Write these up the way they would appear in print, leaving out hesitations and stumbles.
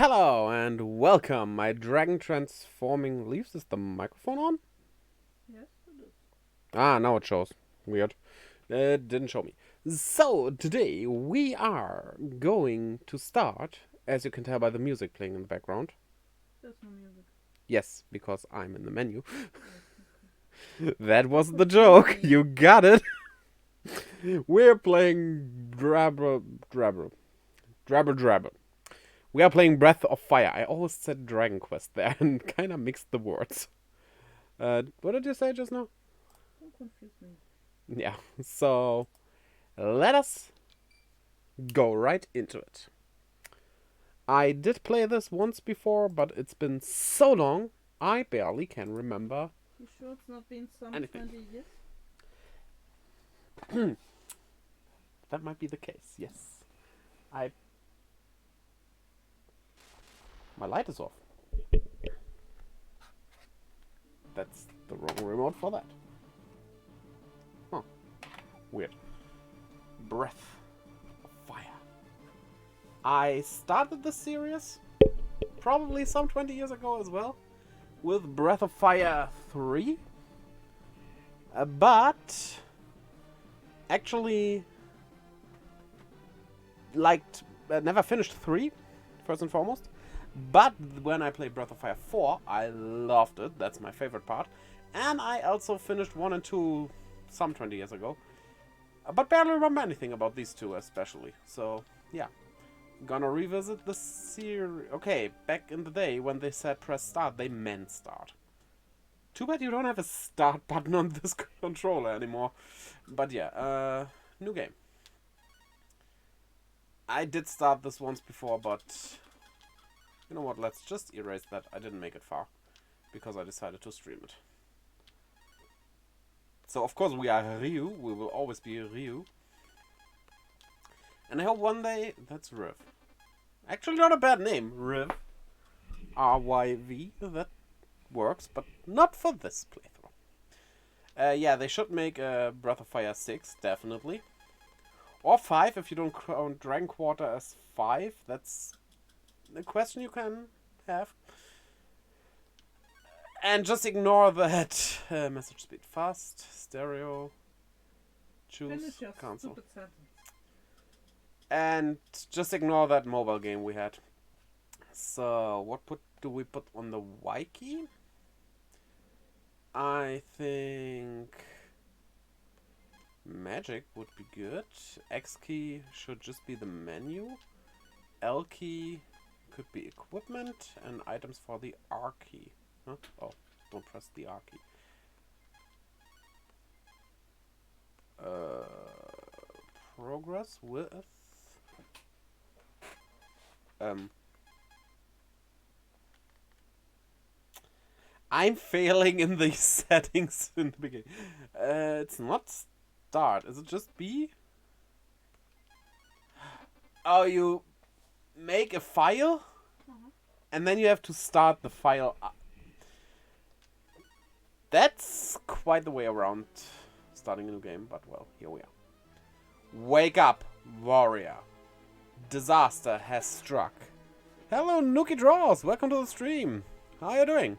Hello and welcome. My dragon transforming leaves. Is the microphone on? Yes, it is. Ah, now it shows. Weird. It didn't show me. So, today we are going to start, as you can tell by the music playing in the background. There's no music. Yes, because I'm in the menu. Yes, That was the What's joke. funny? You got it. We're playing Drabber. We are playing Breath of Fire. I always said Dragon Quest there and kind of mixed the words. What did you say just now? Don't confuse me. Yeah, so let us go right into it. I did play this once before, but it's been so long, I barely can remember You sure it's not been some anything. 20 years? That might be the case, yes. My light is off. That's the wrong remote for that. Huh. Weird. Breath of Fire. I started the series probably some 20 years ago as well with Breath of Fire 3. But actually never finished 3, first and foremost. But when I played Breath of Fire 4, I loved it. That's my favorite part. And I also finished 1 and 2 some 20 years ago. But barely remember anything about these two especially. So, yeah. Gonna revisit the series. Okay, back in the day when they said press start, they meant start. Too bad you don't have a start button on this controller anymore. But yeah, new game. I did start this once before, but you know what, let's just erase that. I didn't make it far because I decided to stream it. So of course we are Ryu, we will always be Ryu. And I hope one day, that's Rief. Actually not a bad name, Riv. R-Y-V, that works, but not for this playthrough. Yeah, they should make Breath of Fire 6, definitely. Or 5, if you don't count Dragon Quarter as 5. That's a question you can have. And just ignore that message speed. Fast, stereo, choose, Finish your cancel. stupid sentence. And just ignore that mobile game we had. So, what do we put on the Y key? I think magic would be good. X key should just be the menu. L key could be equipment, and items for the R key. Huh? Oh, don't press the R key. Progress with I'm failing in these settings in the beginning. It's not start. Is it just B? Oh, you make a file? And then you have to start the file up. That's quite the way around starting a new game, but well, here we are. Wake up, warrior. Disaster has struck. Hello, Nookie Draws. Welcome to the stream. How are you doing?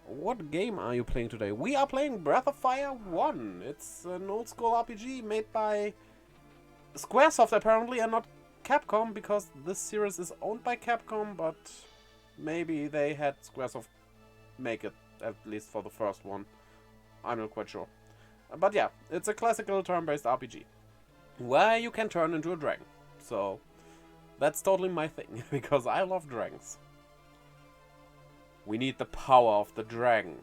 What game are you playing today? We are playing Breath of Fire 1. It's an old school RPG made by Squaresoft apparently, and not Capcom, because this series is owned by Capcom, but maybe they had Squaresoft make it, at least for the first one. I'm not quite sure. But yeah, it's a classical turn-based RPG, where you can turn into a dragon. So, that's totally my thing, because I love dragons. We need the power of the dragon.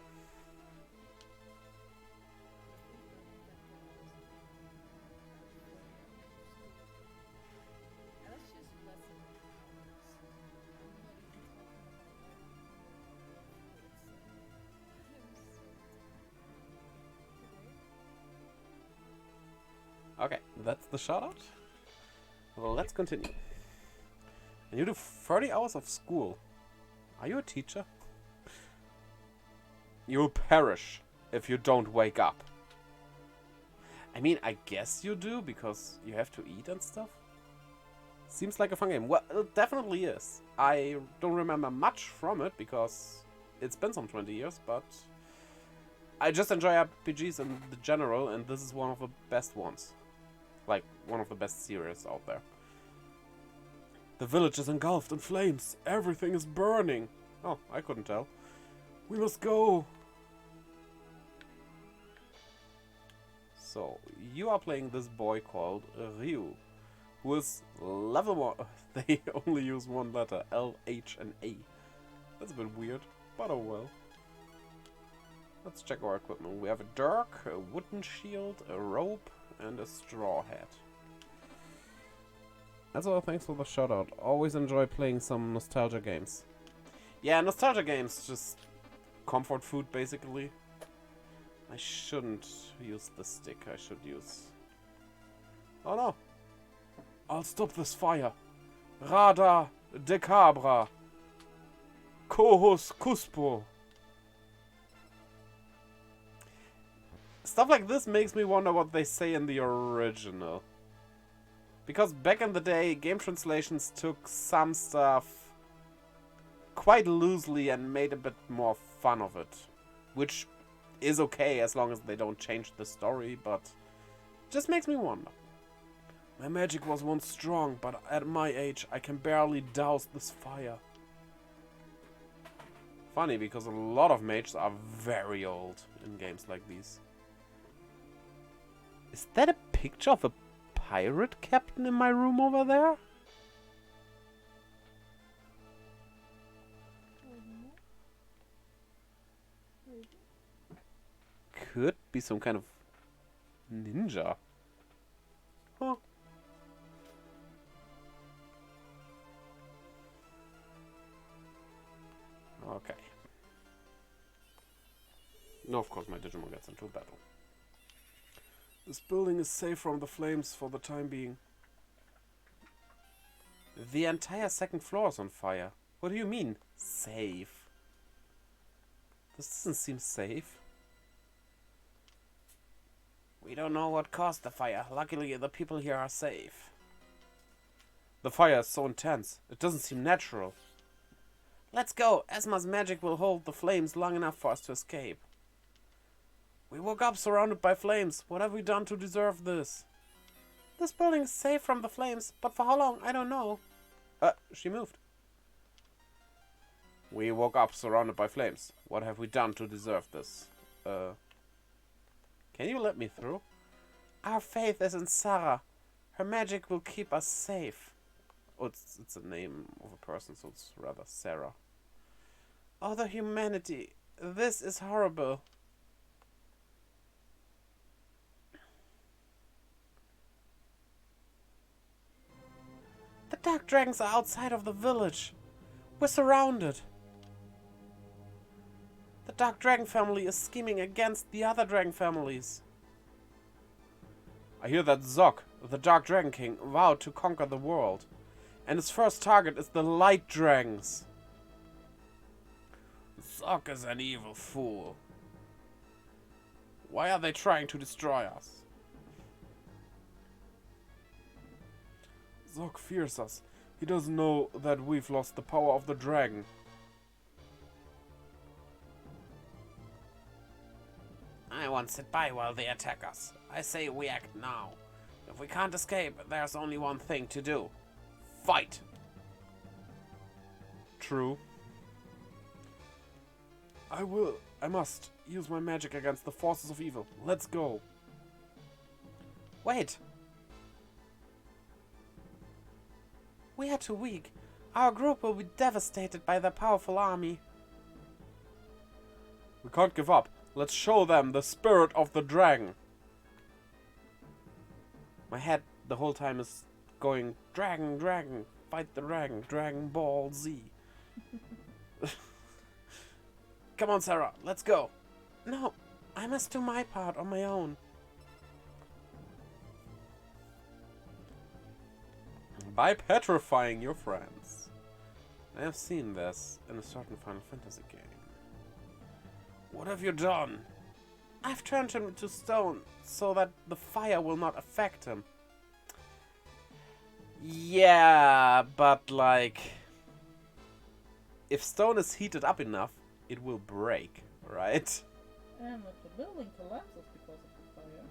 Okay, that's the shout out. Well, let's continue. And you do 30 hours of school. Are you a teacher? You'll perish if you don't wake up. I mean, I guess you do, because you have to eat and stuff. Seems like a fun game. Well, it definitely is. I don't remember much from it because it's been some 20 years, but I just enjoy RPGs in the general, and this is one of the best ones. Like, one of the best series out there. The village is engulfed in flames. Everything is burning. Oh, I couldn't tell. We must go. So, you are playing this boy called Rief, who is level 1. They only use one letter, L, H, and A. That's a bit weird, but oh well. Let's check our equipment. We have a dirk, a wooden shield, a rope, and a straw hat. That's all, thanks for the shout out. Always enjoy playing some nostalgia games. Yeah, nostalgia games, just comfort food basically. I shouldn't use the stick, I should use... Oh no! I'll stop this fire! Rada de cabra! Cohus cuspo! Stuff like this makes me wonder what they say in the original. Because back in the day, game translations took some stuff quite loosely and made a bit more fun of it. Which is okay as long as they don't change the story, but just makes me wonder. My magic was once strong, but at my age I can barely douse this fire. Funny, because a lot of mages are very old in games like these. Is that a picture of a pirate captain in my room over there? Could be some kind of ninja. Huh. Okay. No, of course my Digimon gets into battle. This building is safe from the flames for the time being. The entire second floor is on fire. What do you mean, safe? This doesn't seem safe. We don't know what caused the fire. Luckily, the people here are safe. The fire is so intense. It doesn't seem natural. Let's go. Esma's magic will hold the flames long enough for us to escape. We woke up surrounded by flames. What have we done to deserve this? This building is safe from the flames, but for how long? I don't know. She moved. We woke up surrounded by flames. What have we done to deserve this? Can you let me through? Our faith is in Sarah. Her magic will keep us safe. Oh, it's a name of a person, so it's rather Sarah. Oh, the humanity. This is horrible. The dark dragons are outside of the village. We're surrounded. The dark dragon family is scheming against the other dragon families. I hear that Zok, the dark dragon king, vowed to conquer the world. And his first target is the light dragons. Zok is an evil fool. Why are they trying to destroy us? Zok fears us. He doesn't know that we've lost the power of the dragon. I won't sit by while they attack us. I say we act now. If we can't escape, there's only one thing to do. Fight! True. I must use my magic against the forces of evil. Let's go. Wait! We are too weak. Our group will be devastated by their powerful army. We can't give up. Let's show them the spirit of the dragon. My head the whole time is going, dragon, dragon, fight the dragon, Dragon Ball Z. Come on, Sarah, let's go. No, I must do my part on my own. By petrifying your friends. I have seen this in a certain Final Fantasy game. What have you done? I've turned him into stone so that the fire will not affect him. Yeah, but like, if stone is heated up enough, it will break, right? And if the building collapses because of the fire.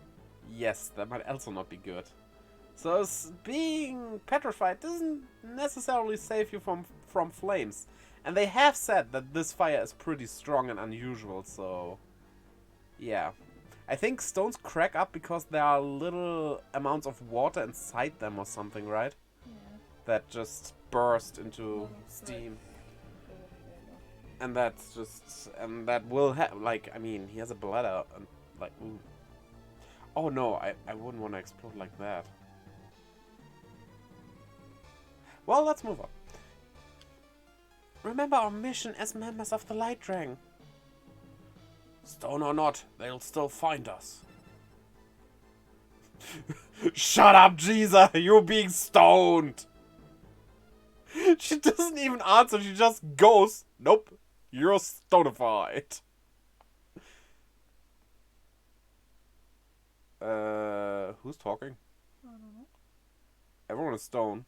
Yes, that might also not be good. So being petrified doesn't necessarily save you from flames. And they have said that this fire is pretty strong and unusual, so yeah. I think stones crack up because there are little amounts of water inside them or something, right? Yeah. That just burst into Little steam. threads full of water. And that's just, and that will have, like, I mean, he has a bladder, and, like, ooh. Oh no, I wouldn't want to explode like that. Well, let's move on. Remember our mission as members of the Light Dragon. Stone or not, they'll still find us. Shut up, Jesus! You're being stoned! She doesn't even answer, she just goes, nope, you're stonified. Who's talking? I don't know. Everyone is stoned.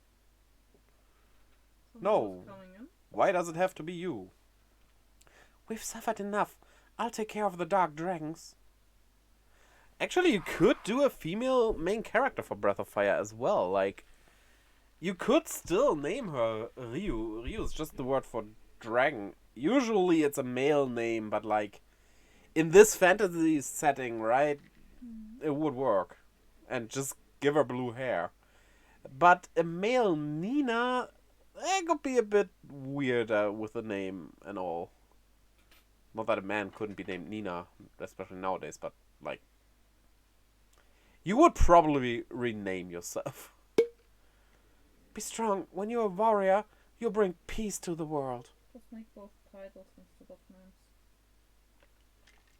Someone No. was coming in. Why does it have to be you? We've suffered enough. I'll take care of the dark dragons. Actually, you could do a female main character for Breath of Fire as well. Like, you could still name her Ryu. Ryu is just the word for dragon. Usually it's a male name, but like, in this fantasy setting, right, it would work. And just give her blue hair. But a male Nina, it could be a bit weirder with the name and all. Not that a man couldn't be named Nina, especially nowadays, but like, you would probably rename yourself. Be strong. When you're a warrior, you'll bring peace to the world. Just make both titles instead of names.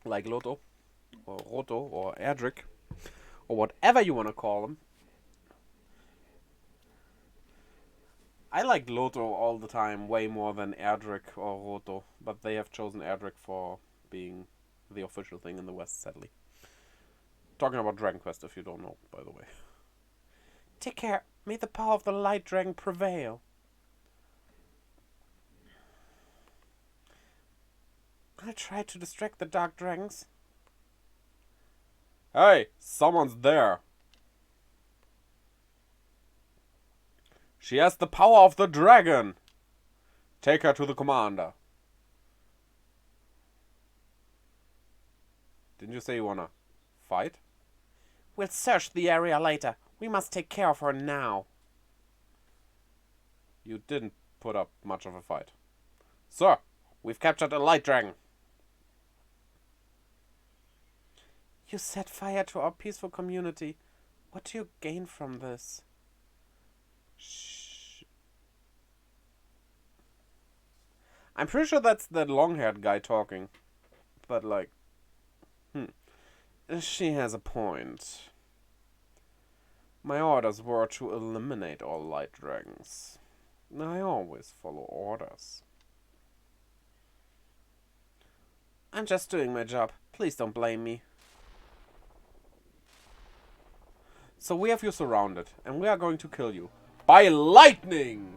Like Loto, or Roto, or Erdrick, or whatever you want to call them. I like Loto all the time, way more than Erdrick or Roto, but they have chosen Erdrick for being the official thing in the West, sadly. Talking about Dragon Quest, if you don't know, by the way. Take care. May the power of the Light Dragon prevail. I'll try to distract the Dark Dragons. Hey, someone's there. She has the power of the dragon. Take her to the commander. Didn't you say you wanna fight? We'll search the area later. We must take care of her now. You didn't put up much of a fight. Sir, we've captured a light dragon. You set fire to our peaceful community. What do you gain from this? Shh. I'm pretty sure that's that long-haired guy talking. But like, she has a point. My orders were to eliminate all light dragons. I always follow orders. I'm just doing my job. Please don't blame me. So we have you surrounded, and we are going to kill you. By lightning!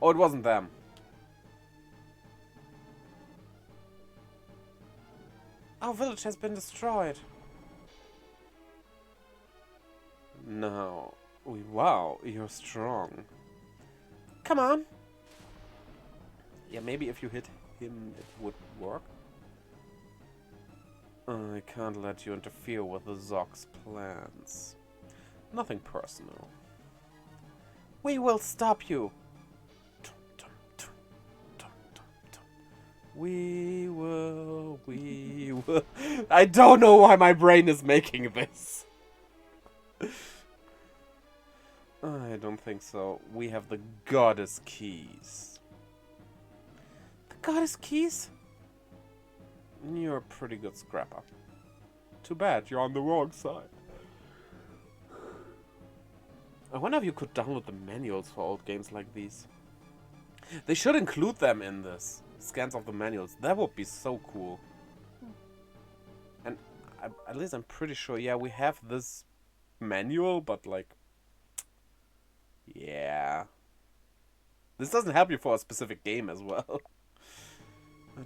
Oh, it wasn't them. Our village has been destroyed. No. Wow, you're strong. Come on. Yeah, maybe if you hit him, it would work. I can't let you interfere with the Zog's plans. Nothing personal. We will stop you. We will. I don't know why my brain is making this. I don't think so. We have the goddess keys. The goddess keys? You're a pretty good scrapper. Too bad you're on the wrong side. I wonder if you could download the manuals for old games like these. They should include them in this. Scans of the manuals. That would be so cool. And at least I'm pretty sure, yeah, we have this manual, but like, Yeah. This doesn't help you for a specific game as well.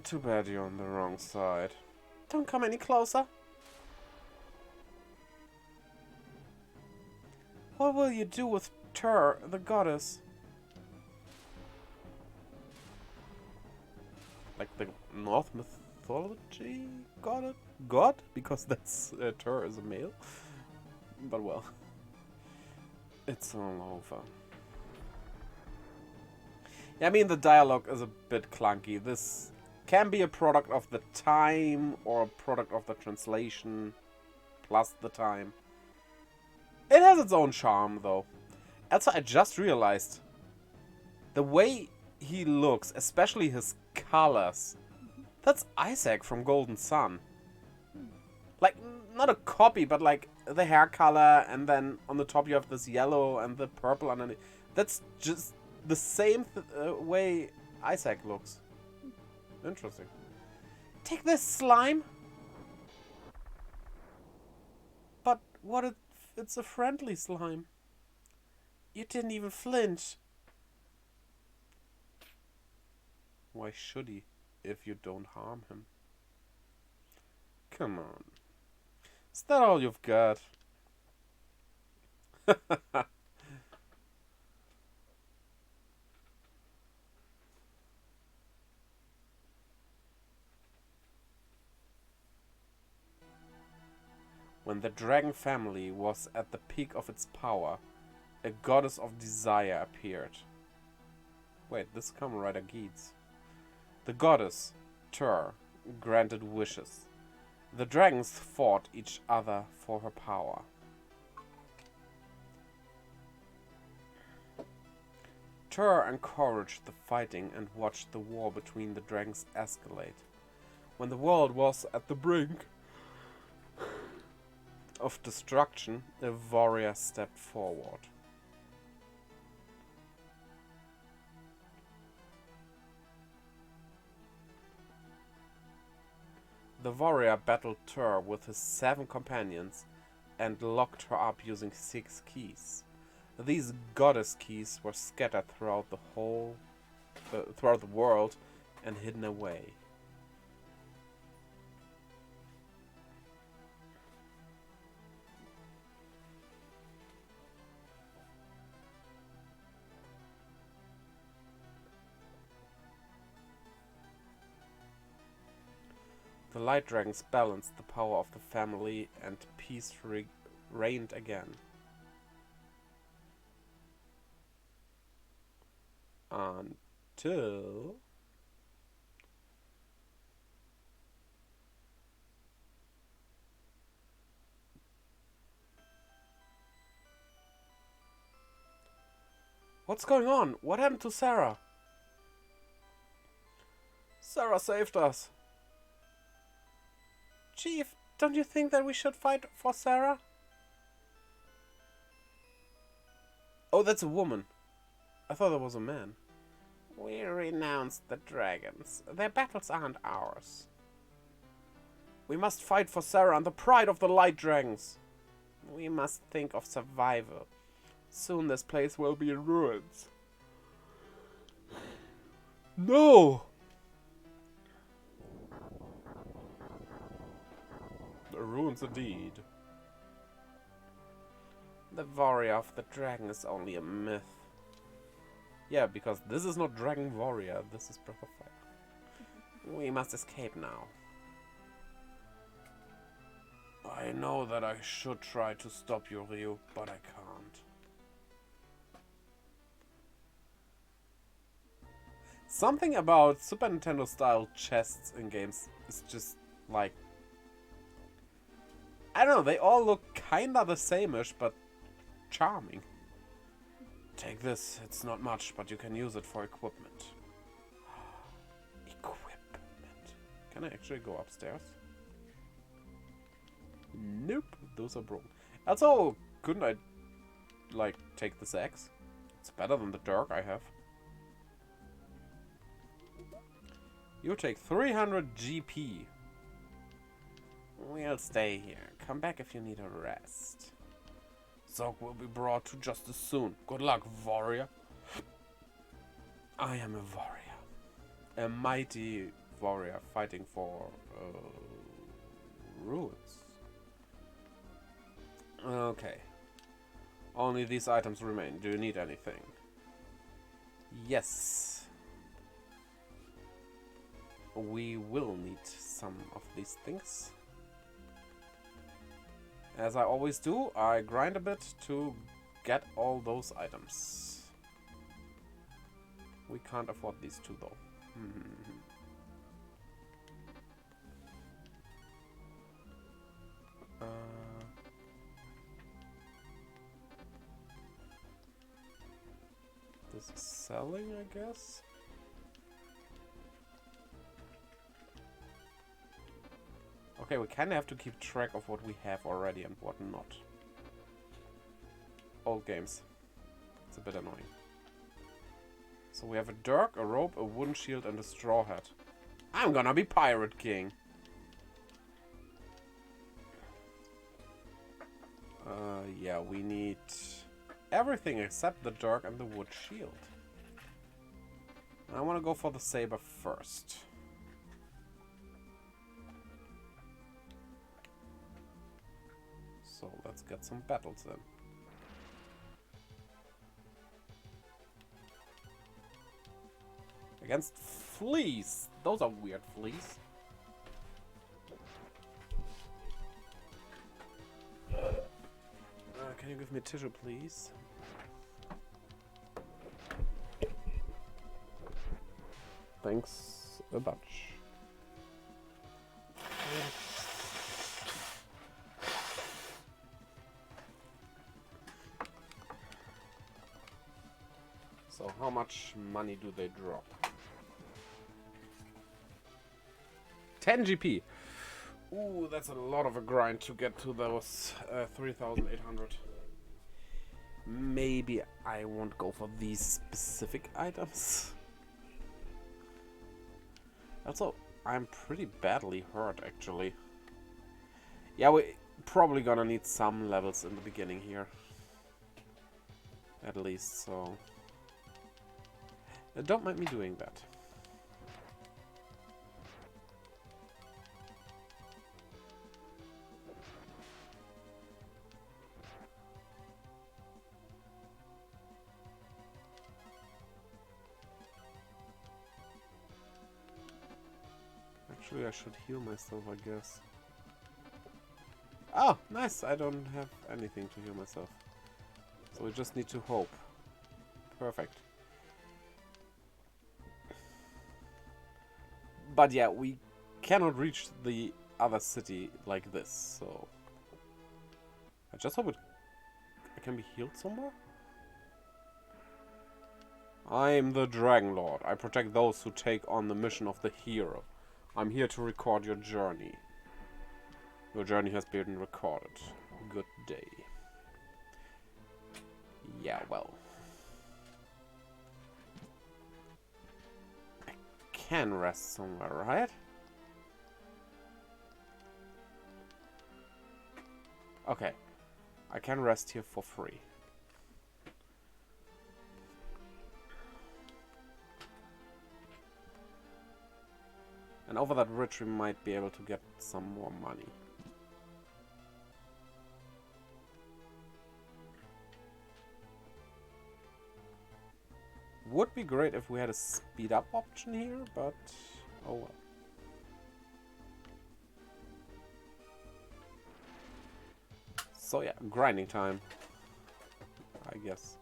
Too bad you're on the wrong side. Don't come any closer. What will you do with Tur, the goddess? Like the North mythology god? Because that's Tur is a male. But well, it's all over. Yeah, I mean the dialogue is a bit clunky. This can be a product of the time or a product of the translation plus the time. It has its own charm though. Also, I just realized the way he looks, especially his colors, that's Isaac from Golden Sun. Like, not a copy, but like the hair color, and then on the top you have this yellow and the purple underneath. That's just the same way Isaac looks. Interesting. Take this, slime! But what if it's a friendly slime? You didn't even flinch. Why should he, if you don't harm him? Come on. Is that all you've got? When the dragon family was at the peak of its power, a goddess of desire appeared. Wait, this Kamen Rider Geats. The goddess, Tur, granted wishes. The dragons fought each other for her power. Tur encouraged the fighting and watched the war between the dragons escalate. When the world was at the brink of destruction, a warrior stepped forward. The warrior battled Tur with his 7 companions and locked her up using 6 keys. These goddess keys were scattered throughout the world and hidden away. The light dragons balanced the power of the family and peace reigned again. Until... What's going on? What happened to Sarah? Sarah saved us. Chief, don't you think that we should fight for Sarah? Oh, that's a woman. I thought that was a man. We renounced the dragons. Their battles aren't ours. We must fight for Sarah and the pride of the light dragons. We must think of survival. Soon this place will be in ruins. No! Ruins indeed. The warrior of the dragon is only a myth. Yeah, because this is not Dragon Warrior, this is Breath of Fire. We must escape now. I know that I should try to stop you, Ryu, but I can't. Something about Super Nintendo style chests in games is just like... I don't know, they all look kinda the same-ish, but charming. Take this, it's not much, but you can use it for equipment. Equipment. Can I actually go upstairs? Nope, those are broken. Also, couldn't I, like, take this axe? It's better than the dirk I have. You take 300 GP. We'll stay here. Come back if you need a rest. Herzog will be brought to justice soon. Good luck, warrior. I am a warrior. A mighty warrior fighting for ruins. Okay. Only these items remain. Do you need anything? Yes. We will need some of these things. As I always do, I grind a bit to get all those items. We can't afford these two though. This is selling, I guess. Okay, we kind of have to keep track of what we have already and what not. Old games. It's a bit annoying. So we have a dirk, a rope, a wooden shield, and a straw hat. I'm gonna be Pirate King. Yeah, we need everything except the dirk and the wood shield. I want to go for the saber first. So let's get some battles in. Against fleas. Those are weird fleas. Can you give me tissue, please? Thanks a bunch. So how much money do they drop? 10 GP. Ooh, that's a lot of a grind to get to those 3,800. Maybe I won't go for these specific items. Also, I'm pretty badly hurt, actually. Yeah, we're probably gonna need some levels in the beginning here. At least, so... don't mind me doing that. Actually, I should heal myself, I guess. Oh, nice! I don't have anything to heal myself. So we just need to hope. Perfect. But yeah, we cannot reach the other city like this, so... I just hope I can be healed somewhere? I am the Dragon Lord. I protect those who take on the mission of the hero. I'm here to record your journey. Your journey has been recorded. Good day. Yeah, well. I can rest somewhere, right? Okay. I can rest here for free. And over that ridge we might be able to get some more money. Would be great if we had a speed up option here, but oh well. So yeah, grinding time, I guess.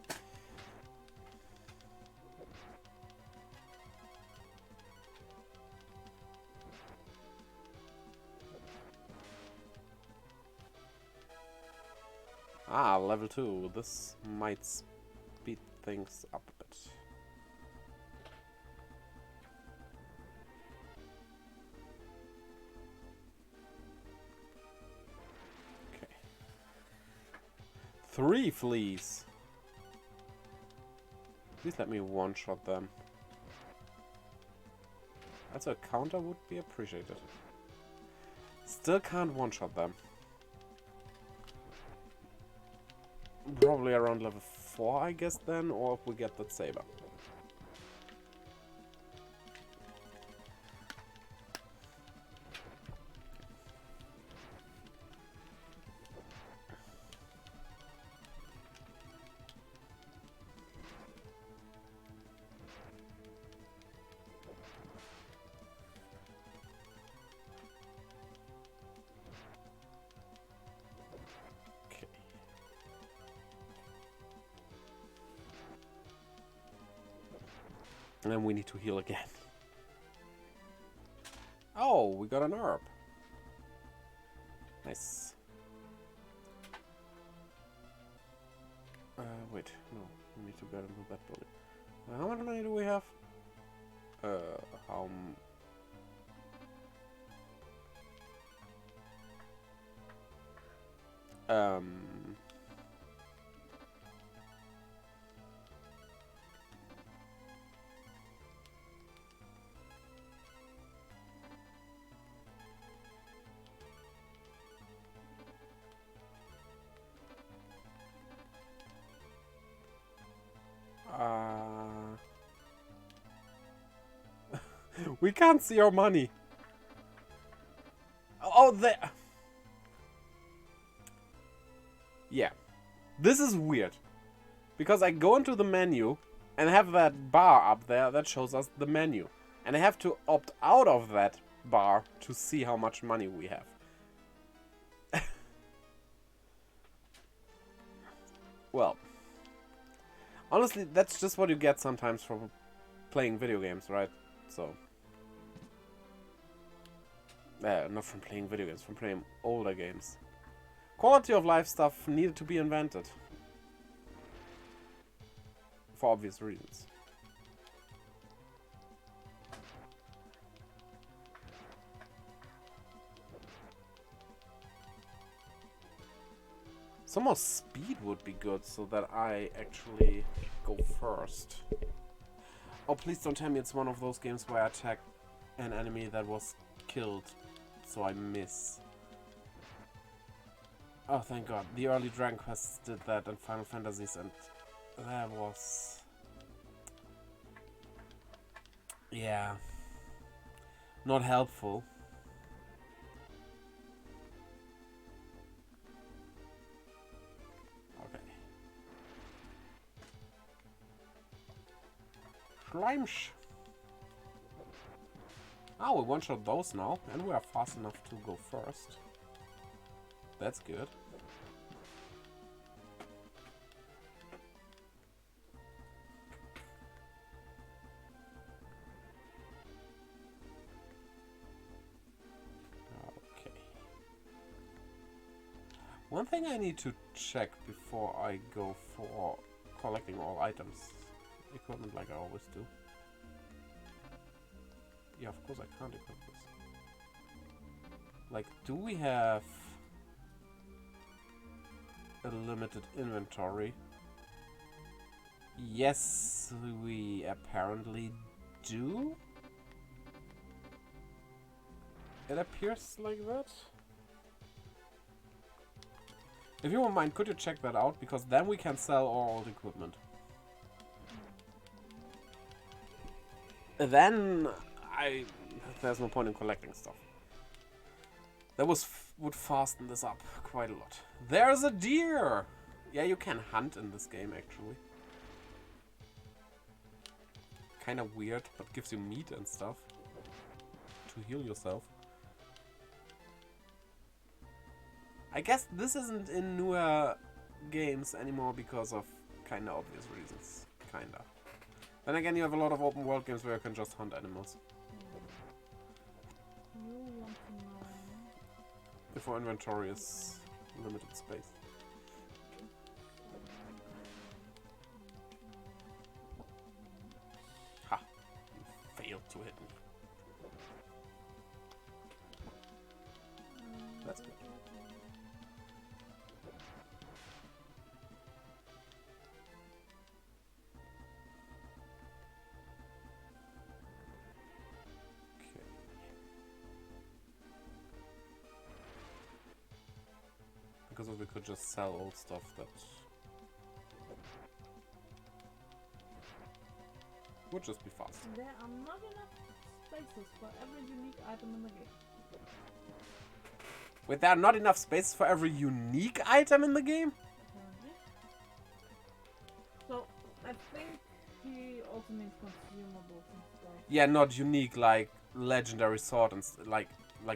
Ah, level 2. This might speed things up a bit. Okay. 3 fleas. Please let me one-shot them. Also, a counter would be appreciated. Still can't one-shot them. Probably around level 4, I guess, then, or if we get that saber. And then we need to heal again. Oh, we got an herb. Nice. Wait, no. We need to get into that building. How much money do we have? How... we can't see our money. Oh, there. Yeah. This is weird. Because I go into the menu and have that bar up there that shows us the menu. And I have to opt out of that bar to see how much money we have. Well. Honestly, that's just what you get sometimes from playing video games, right? So... not from playing video games, from playing older games. Quality of life stuff needed to be invented. For obvious reasons. Some more speed would be good so that I actually go first. Oh, please don't tell me it's one of those games where I attack an enemy that was killed, so I miss. Oh, thank God. The early Dragon Quests did that in Final Fantasies, and that was... yeah. Not helpful. Okay. Schleimsch. Oh, we one-shot those now, and we are fast enough to go first. That's good. Okay. One thing I need to check before I go for collecting all items. Equipment like I always do. Yeah, of course I can't equip this. Like, do we have a limited inventory? Yes, we apparently do. It appears like that. If you don't mind, could you check that out? Because then we can sell our old equipment. Then there's no point in collecting stuff. That would fasten this up quite a lot. There's a deer! Yeah, you can hunt in this game, actually. Kind of weird, but gives you meat and stuff. To heal yourself. I guess this isn't in newer games anymore because of kind of obvious reasons. Kinda. Then again, you have a lot of open world games where you can just hunt animals. If our inventory is limited space. Ha! You failed to hit me. That's good. Because we could just sell old stuff that would just be fast. There are not enough spaces for every unique item in the game. Wait, there are not enough spaces for every unique item in the game? Apparently. So, I think he also means consumables and stuff. Yeah, not unique like legendary sword and like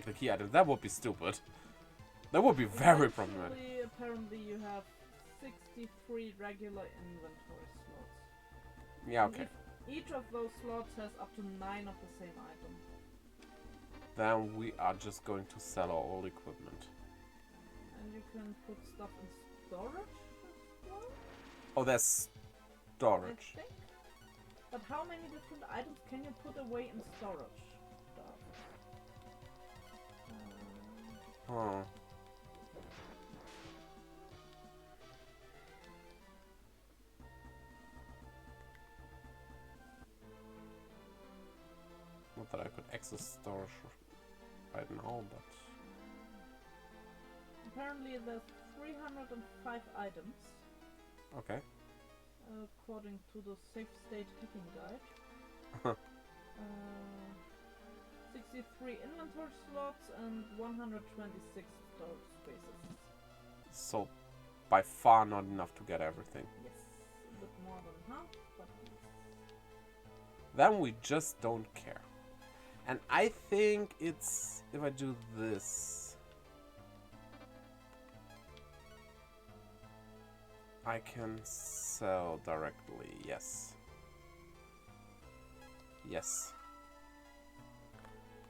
the key item. That would be stupid. That would be very problematic. Eventually, apparently you have 63 regular inventory slots. Yeah, And okay. each of those slots has up to 9 of the same item. Then we are just going to sell our old equipment. And you can put stuff in storage as well, Oh, there's I storage. think. But how many different items can you put away in storage? Oh. Not that I could access storage right now, but... Apparently there's 305 items, Okay. according to the Safe State Hacking Guide. 63 inventory slots and 126 storage spaces. So, by far not enough to get everything. Yes, a bit more than half, but Then we just don't care. And I think it's... if I do this... I can sell directly, yes. Yes.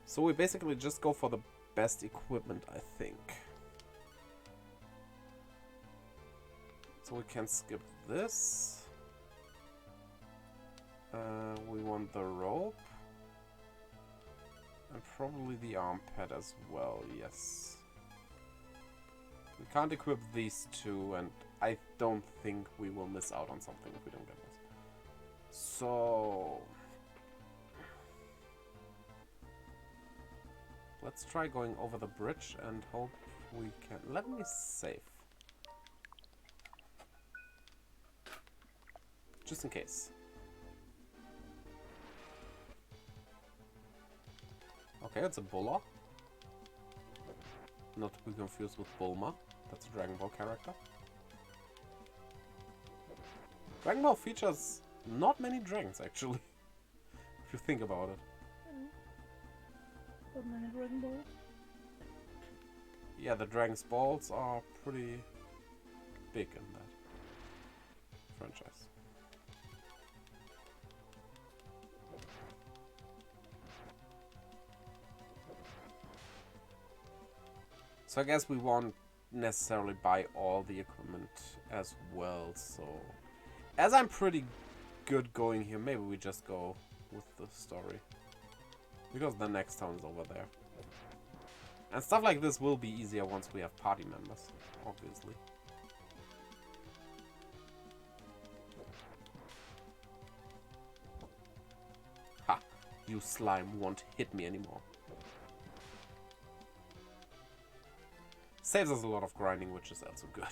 So we basically just go for the best equipment, I think. So we can skip this. We want the rope. And probably the arm pad as well, yes. We can't equip these two, and I don't think we will miss out on something if we don't get this. So... let's try going over the bridge and hope we can... let me save. Just in case. Okay, it's a Bulla. Not to be confused with Bulma. That's a Dragon Ball character. Dragon Ball features not many dragons, actually. If you think about it. But many Dragon Balls. Yeah, the Dragon's Balls are pretty big in that franchise. So I guess we won't necessarily buy all the equipment as well, so... as I'm pretty good going here, maybe we just go with the story. Because the next town is over there. And stuff like this will be easier once we have party members, obviously. Ha! You slime won't hit me anymore. Saves us a lot of grinding, which is also good.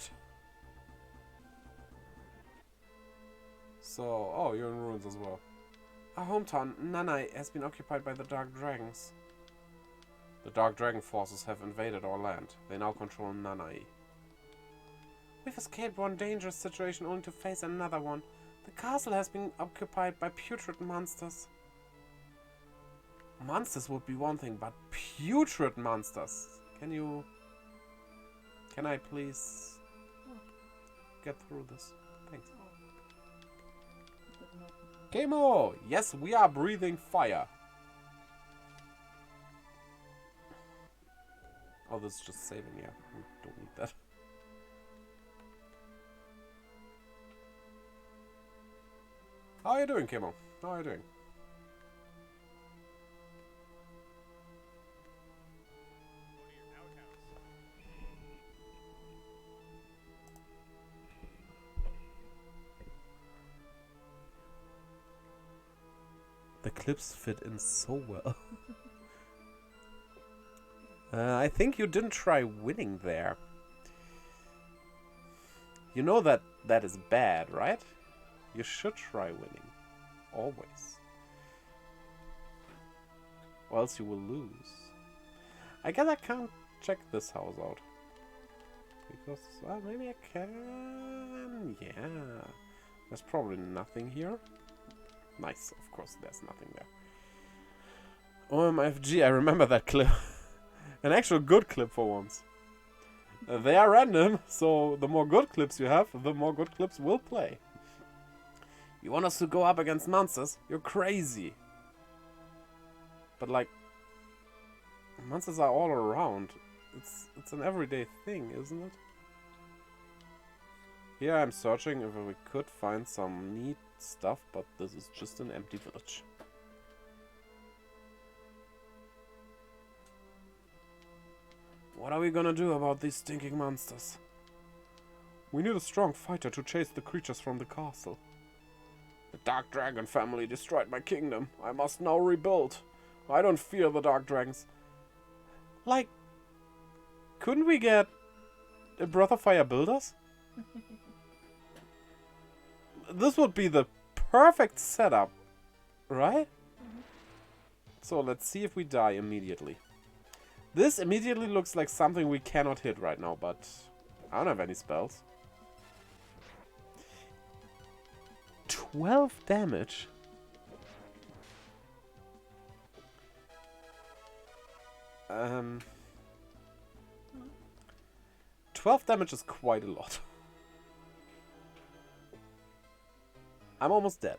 So, oh, you're in ruins as well. Our hometown, Nanai, has been occupied by the Dark Dragons. The Dark Dragon forces have invaded our land. They now control Nanai. We've escaped one dangerous situation only to face another one. The castle has been occupied by putrid monsters. Monsters would be one thing, but putrid monsters. Can I please get through this? Thanks. Kemo! Yes, we are breathing fire. Oh, this is just saving, yeah. We don't need that. How are you doing, Kemo? How are you doing? The clips fit in so well. I think you didn't try winning there. You know that is bad, right? You should try winning. Always. Or else you will lose. I guess I can't check this house out. Because, well, maybe I can. Yeah. There's probably nothing here. Nice, of course there's nothing there. OMFG, I remember that clip. An actual good clip for once. They are random, so the more good clips you have, the more good clips will play. You want us to go up against monsters? You're crazy. But like, monsters are all around. It's an everyday thing, isn't it? Here I'm searching if we could find some neat stuff, but this is just an empty village. What are we gonna do about these stinking monsters? We need a strong fighter to chase the creatures from the castle. The Dark Dragon family destroyed my kingdom. I must now rebuild. I don't fear the Dark Dragons. Like, couldn't we get a Breath of Fire builders? This would be the perfect setup, right? So let's see if we die immediately. This immediately looks like something we cannot hit right now, but I don't have any spells. 12 damage? 12 damage is quite a lot. I'm almost dead.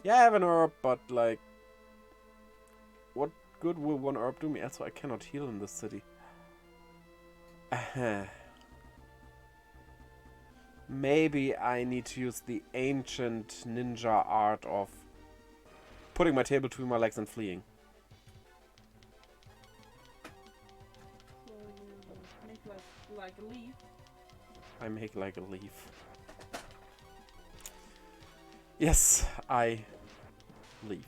Yeah, I have an herb, but like, what good will one herb do me? Also, I cannot heal in this city. Maybe I need to use the ancient ninja art of putting my tail between my legs and fleeing. So you make like a leaf. I make like a leaf. Yes, I leave.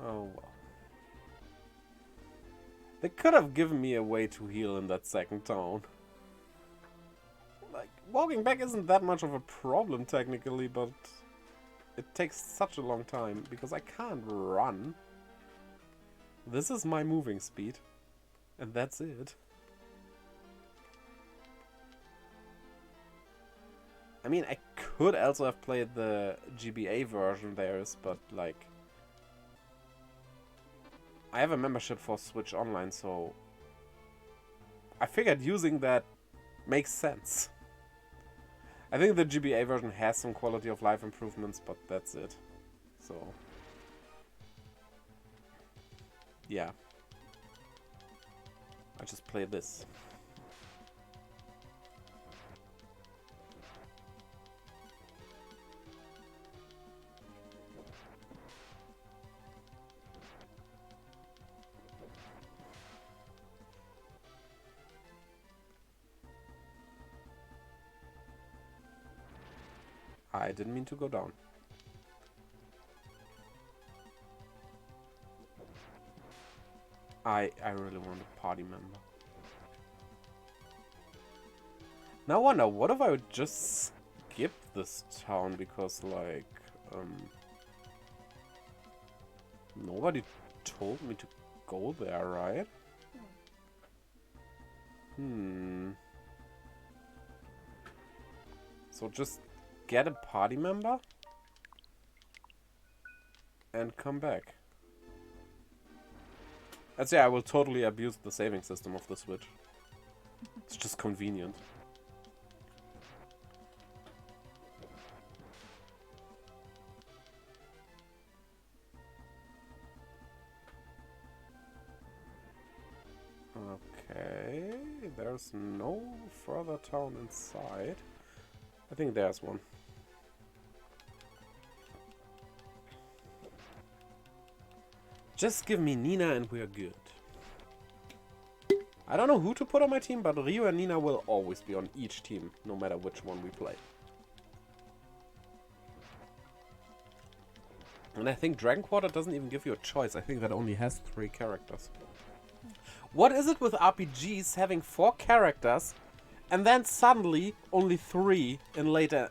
Oh well. They could have given me a way to heal in that second town. Like, walking back isn't that much of a problem technically, but it takes such a long time because I can't run. This is my moving speed, and that's it. I mean, I could also have played the GBA version theirs, but like, I have a membership for Switch Online, so I figured using that makes sense. I think the GBA version has some quality of life improvements, but that's it. So yeah, I just play this. I didn't mean to go down. I really want a party member. Now I wonder, what if I would just skip this town because, like, nobody told me to go there, right? So just get a party member and come back. I'd say I will totally abuse the saving system of the Switch. It's just convenient. Okay, there's no further town inside. I think there's one. Just give me Nina and we're good. I don't know who to put on my team, but Ryu and Nina will always be on each team, no matter which one we play. And I think Dragon Quarter doesn't even give you a choice. I think that only has 3 characters. What is it with RPGs having 4 characters and then suddenly only 3 in later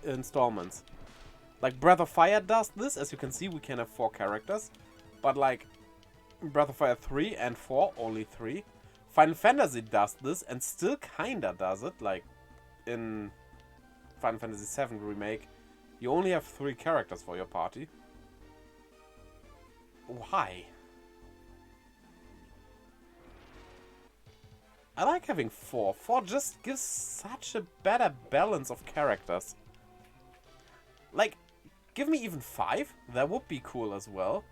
installments? Like Breath of Fire does this. As you can see, we can have 4 characters. But like Breath of Fire 3 and 4, only 3. Final Fantasy does this and still kinda does it. Like in Final Fantasy VII Remake, you only have 3 characters for your party. Why? I like having 4. 4 just gives such a better balance of characters. Like, give me even 5. That would be cool as well.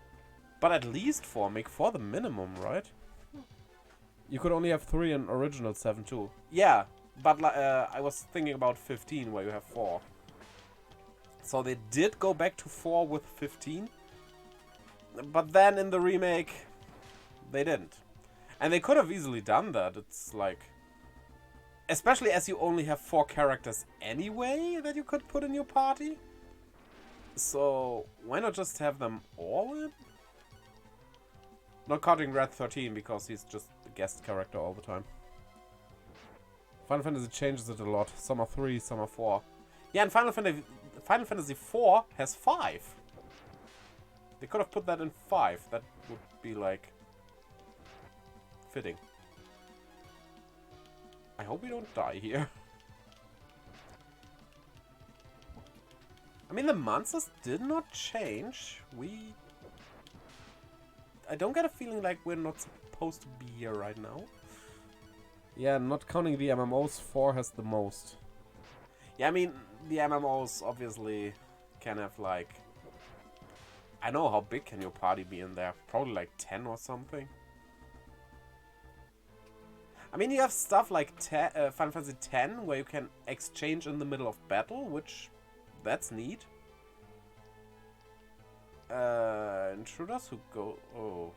But at least 4. Make 4 the minimum, right? You could only have 3 in original 7 too. Yeah, but I was thinking about 15 where you have 4. So they did go back to 4 with 15. But then in the remake, they didn't. And they could have easily done that. It's like... Especially as you only have 4 characters anyway that you could put in your party. So, why not just have them all in? Not counting Red 13 because he's just a guest character all the time. Final Fantasy changes it a lot. Some are 3, some are 4. Yeah, and Final Fantasy 4 has 5. They could have put that in 5. That would be like... fitting. I hope we don't die here. I mean, the monsters did not change. I don't get a feeling like we're not supposed to be here right now. Yeah, not counting the MMOs, 4 has the most. Yeah, I mean, the MMOs obviously can have like... I know how big can your party be in there? Probably like 10 or something. I mean, you have stuff like Final Fantasy X where you can exchange in the middle of battle, which... that's neat. Intruders who go... oh.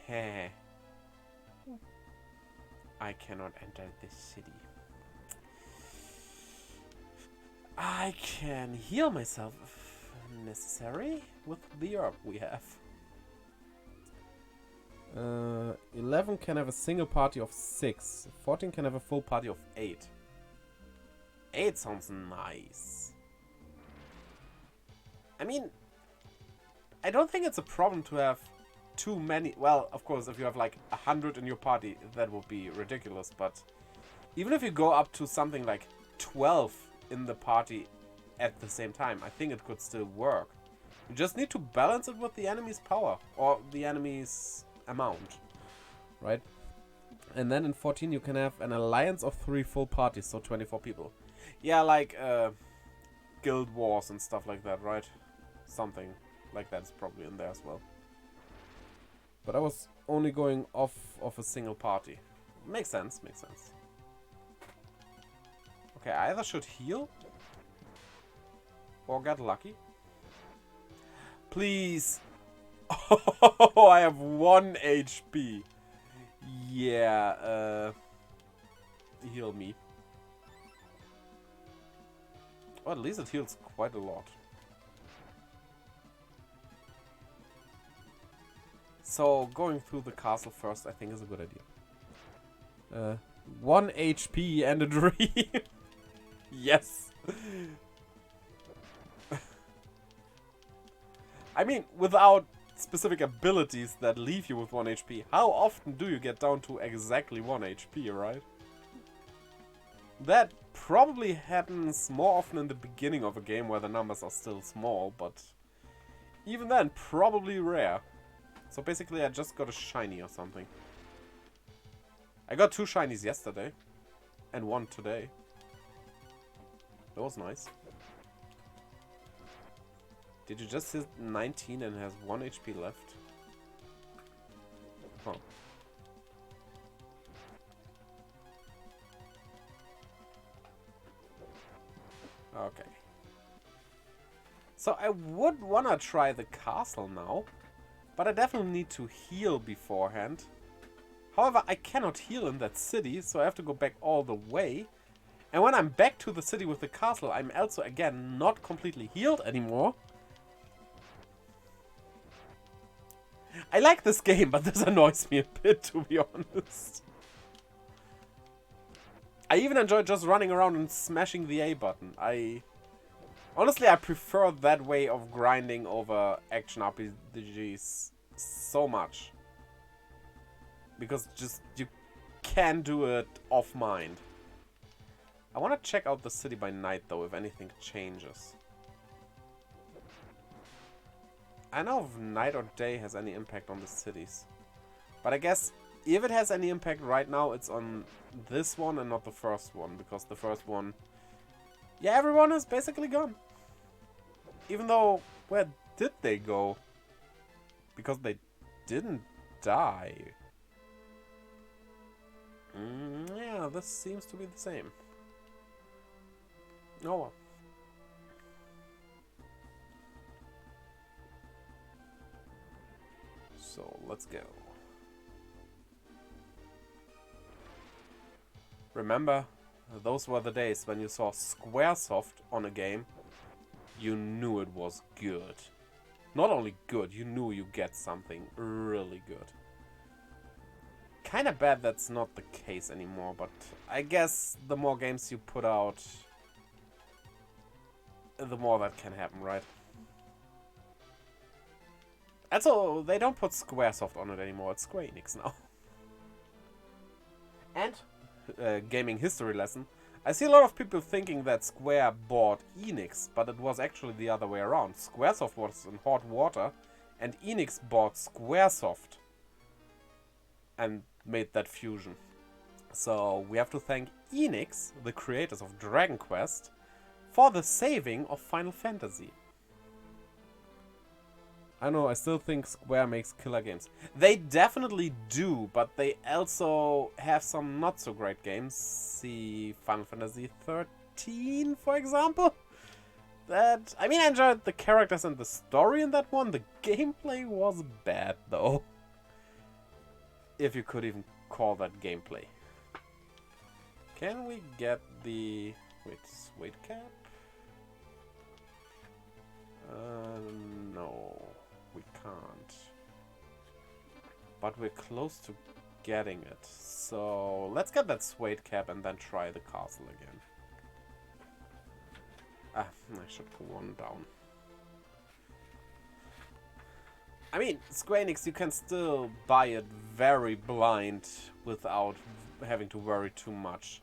Heh. I cannot enter this city. I can heal myself if necessary with the herb we have. 11 can have a single party of 6. 14 can have a full party of 8. 8 sounds nice. I mean, I don't think it's a problem to have too many. Well, of course, if you have like 100 in your party, that would be ridiculous. But even if you go up to something like 12 in the party at the same time, I think it could still work. You just need to balance it with the enemy's power or the enemy's amount, right? And then in 14 you can have an alliance of 3 full parties, so 24 people. Yeah, like guild wars and stuff like that, right? Something like that's probably in there as well. But I was only going off of a single party. Makes sense, makes sense. Okay, I either should heal or get lucky. Please. Oh, I have 1 HP. Yeah, heal me. Oh, at least it heals quite a lot. So, going through the castle first, I think is a good idea. 1 HP and a dream. Yes. I mean, without specific abilities that leave you with 1 HP, how often do you get down to exactly 1 HP, right? That probably happens more often in the beginning of a game where the numbers are still small, but even then, probably rare. So basically I just got a shiny or something. I got 2 shinies yesterday. And 1 today. That was nice. Did you just hit 19 and has 1 HP left? Huh. Okay. So I would wanna try the castle now. But I definitely need to heal beforehand. However, I cannot heal in that city, so I have to go back all the way. And when I'm back to the city with the castle, I'm also, again, not completely healed anymore. I like this game, but this annoys me a bit, to be honest. I even enjoy just running around and smashing the A button. Honestly, I prefer that way of grinding over action RPGs so much. Because just, you can do it off mind. I want to check out the city by night, though, if anything changes. I don't know if night or day has any impact on the cities. But I guess if it has any impact right now, it's on this one and not the first one. Because the first one... yeah, everyone is basically gone. Even though, where did they go? Because they didn't die. Yeah, this seems to be the same. Oh well. So, let's go. Remember, those were the days when you saw Squaresoft on a game, you knew it was good. Not only good, you knew you get something really good. Kinda bad that's not the case anymore, but I guess the more games you put out, the more that can happen, right? Also, they don't put Squaresoft on it anymore, it's Square Enix now. And, gaming history lesson, I see a lot of people thinking that Square bought Enix, but it was actually the other way around. Squaresoft was in hot water, and Enix bought Squaresoft and made that fusion. So we have to thank Enix, the creators of Dragon Quest, for the saving of Final Fantasy. I know, I still think Square makes killer games. They definitely do, but they also have some not so great games. See Final Fantasy 13, for example. That, I mean, I enjoyed the characters and the story in that one. The gameplay was bad, though. If you could even call that gameplay. Can we get the... weight cap? No. We can't. But we're close to getting it. So let's get that suede cap and then try the castle again. Ah, I should put one down. I mean, Square Enix, you can still buy it very blind without having to worry too much.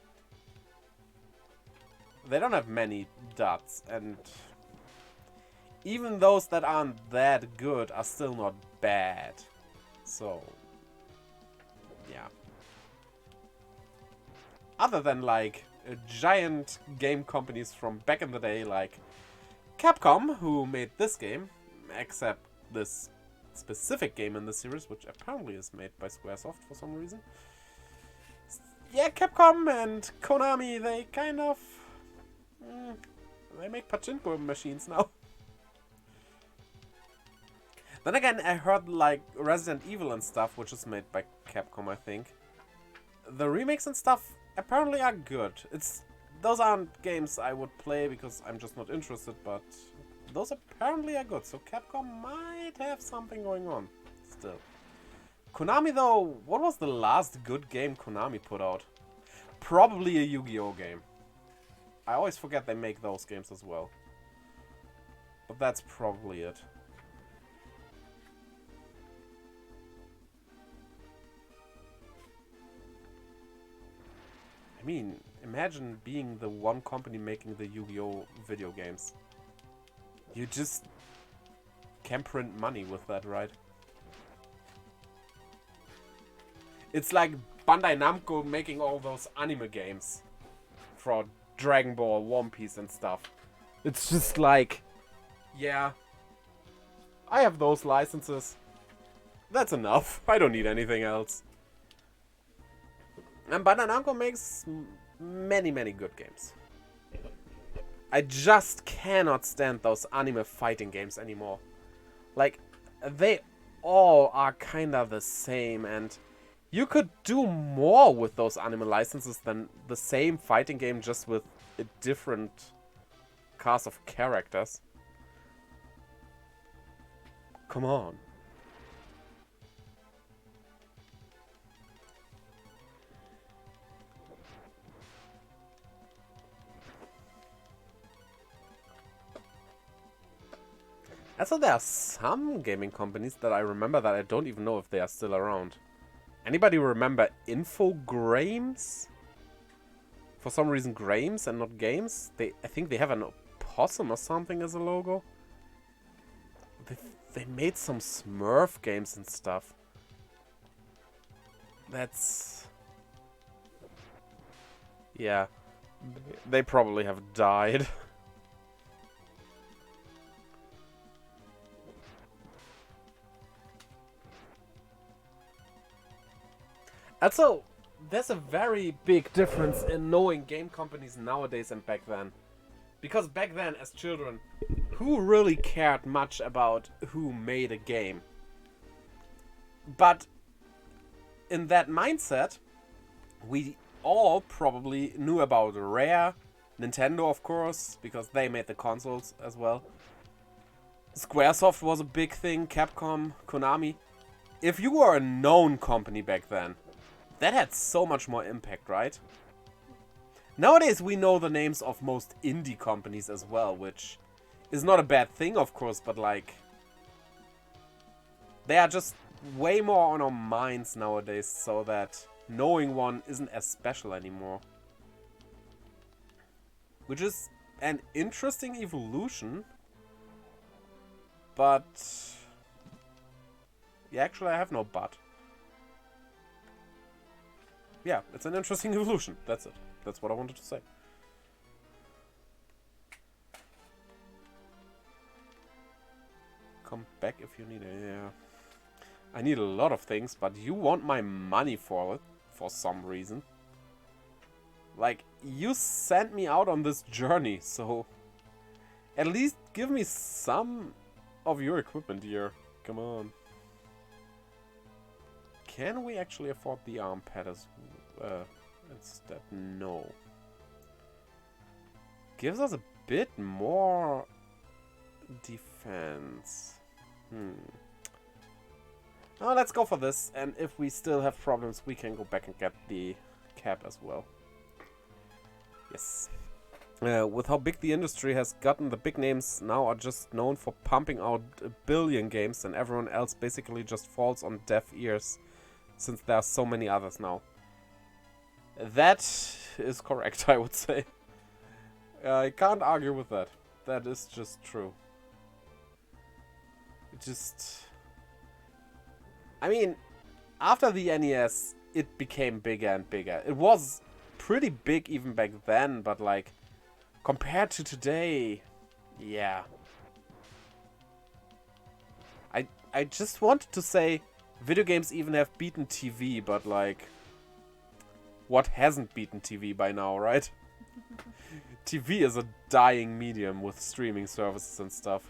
They don't have many dots, and even those that aren't that good are still not bad. So, yeah. Other than, like, giant game companies from back in the day, like Capcom, who made this game, except this specific game in the series, which apparently is made by Squaresoft for some reason. Yeah, Capcom and Konami, they kind of... they make pachinko machines now. Then again, I heard like Resident Evil and stuff, which is made by Capcom, I think. The remakes and stuff apparently are good. Those aren't games I would play because I'm just not interested, but those apparently are good. So Capcom might have something going on still. Konami though, what was the last good game Konami put out? Probably a Yu-Gi-Oh game. I always forget they make those games as well. But that's probably it. I mean, imagine being the one company making the Yu-Gi-Oh video games. You just can print money with that, right? It's like Bandai Namco making all those anime games for Dragon Ball, One Piece and stuff. It's just like, yeah, I have those licenses. That's enough. I don't need anything else. And Bandai Namco makes many, many good games. I just cannot stand those anime fighting games anymore. Like, they all are kinda the same, and you could do more with those anime licenses than the same fighting game, just with a different cast of characters. Come on. Also, there are some gaming companies that I remember that I don't even know if they are still around. Anybody remember Infogrames? For some reason, Grames and not Games. I think they have an opossum or something as a logo. They made some Smurf games and stuff. That's... yeah. They probably have died. Also, there's a very big difference in knowing game companies nowadays and back then. Because back then, as children, who really cared much about who made a game? But in that mindset, we all probably knew about Rare, Nintendo of course, because they made the consoles as well. Squaresoft was a big thing, Capcom, Konami. If you were a known company back then, that had so much more impact, right? Nowadays we know the names of most indie companies as well, which is not a bad thing, of course, but like... they are just way more on our minds nowadays, so that knowing one isn't as special anymore. Which is an interesting evolution, but... yeah, actually I have no but. Yeah, it's an interesting evolution. That's it. That's what I wanted to say. Come back if you need it. Yeah. I need a lot of things, but you want my money for it for some reason. Like, you sent me out on this journey, so at least give me some of your equipment here. Come on. Can we actually afford the arm pad as instead? No. Gives us a bit more defense. Oh, let's go for this, and if we still have problems, we can go back and get the cap as well. Yes. With how big the industry has gotten, the big names now are just known for pumping out a billion games, and everyone else basically just falls on deaf ears, since there are so many others now. That is correct, I would say. I can't argue with that. That is just true. It just... I mean, after the NES, it became bigger and bigger. It was pretty big even back then, but like, compared to today, yeah. I just wanted to say video games even have beaten TV, but like, what hasn't beaten TV by now, right? TV is a dying medium with streaming services and stuff.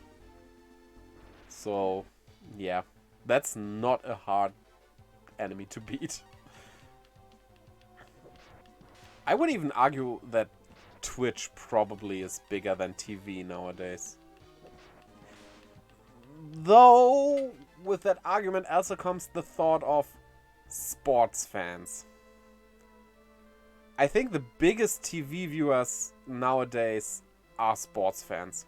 So, yeah. That's not a hard enemy to beat. I would even argue that Twitch probably is bigger than TV nowadays. Though, with that argument also comes the thought of sports fans. I think the biggest TV viewers nowadays are sports fans.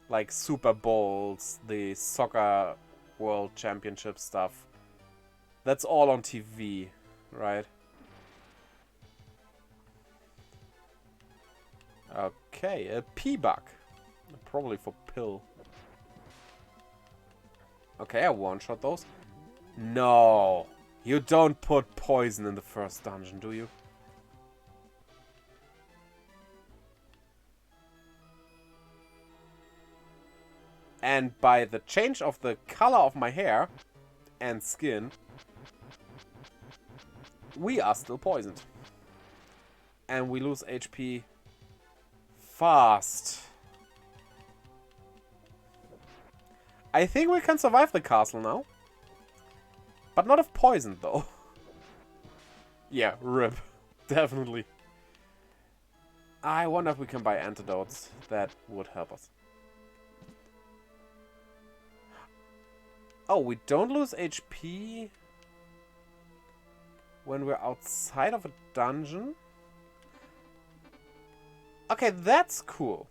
Like Super Bowls, the soccer World Championship stuff. That's all on TV, right? Okay, a P-Bug. Probably for pill. Okay, I one-shot those. No! You don't put poison in the first dungeon, do you? And by the change of the color of my hair and skin, we are still poisoned. And we lose HP fast. I think we can survive the castle now. But not if poisoned, though. Yeah, rip. Definitely. I wonder if we can buy antidotes. That would help us. Oh, we don't lose HP when we're outside of a dungeon? Okay, that's cool.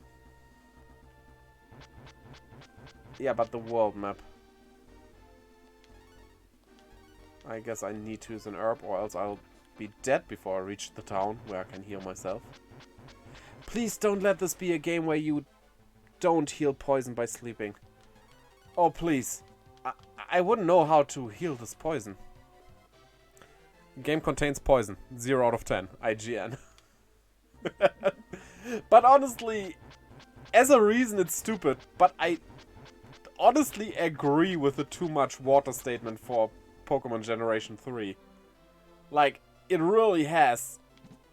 Yeah, but the world map. I guess I need to use an herb or else I'll be dead before I reach the town where I can heal myself. Please don't let this be a game where you don't heal poison by sleeping. Oh, please. I wouldn't know how to heal this poison. Game contains poison. 0 out of 10. IGN. But honestly, as a reason it's stupid, but I honestly agree with the too much water statement for Pokemon Generation 3. Like, it really has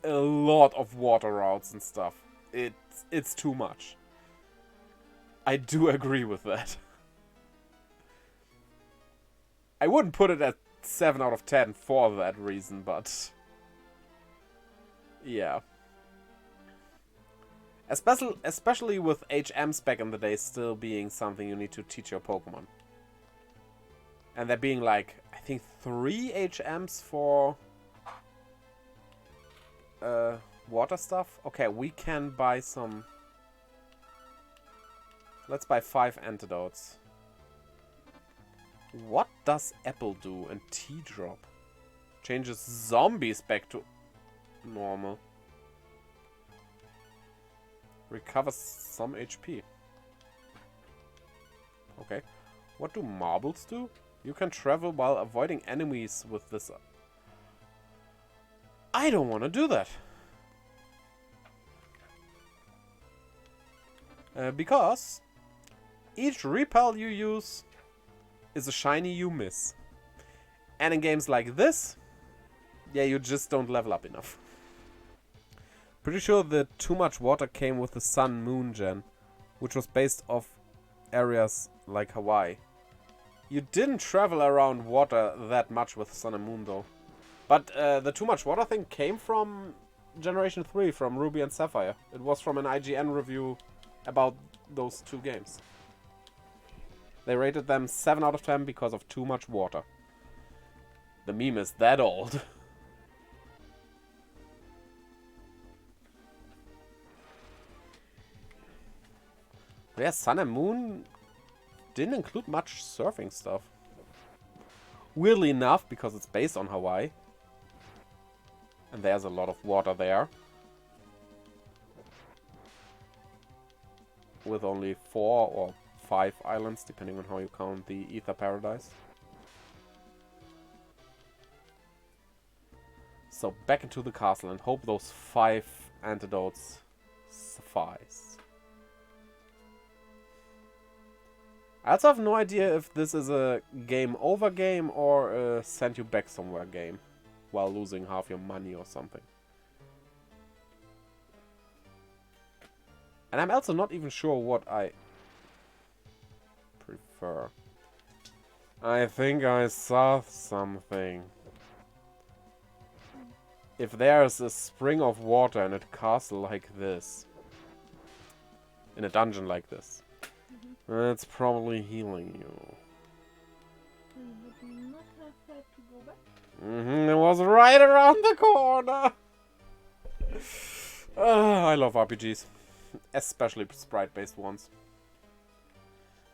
a lot of water routes and stuff. It's too much. I do agree with that. I wouldn't put it at 7 out of 10 for that reason, but yeah. Especially with HMs back in the day still being something you need to teach your Pokemon. And there being like, I think 3 HMs for water stuff. Okay, we can buy some. Let's buy 5 antidotes. What does apple do and tea drop? Changes zombies back to normal. Recovers some HP. Okay. What do marbles do? You can travel while avoiding enemies with this. I don't want to do that. Because each repel you use is a shiny you miss. And in games like this, yeah, you just don't level up enough. Pretty sure the too much water came with the Sun Moon gen, which was based off areas like Hawaii. You didn't travel around water that much with Sun and Moon though. But the too much water thing came from Generation 3, from Ruby and Sapphire. It was from an IGN review about those 2 games. They rated them 7 out of 10 because of too much water. The meme is that old. Yeah, Sun and Moon didn't include much surfing stuff. Weirdly enough, because it's based on Hawaii. And there's a lot of water there. With only 4 or 5 islands, depending on how you count the Ether Paradise. So back into the castle and hope those 5 antidotes suffice. I also have no idea if this is a game over game or a send you back somewhere game while losing half your money or something. And I'm also not even sure what I prefer. I think I saw something. If there's a spring of water in a castle like this, in a dungeon like this, it's probably healing you. Would you not have had to go back? It was right around the corner. I love RPGs. Especially sprite-based ones.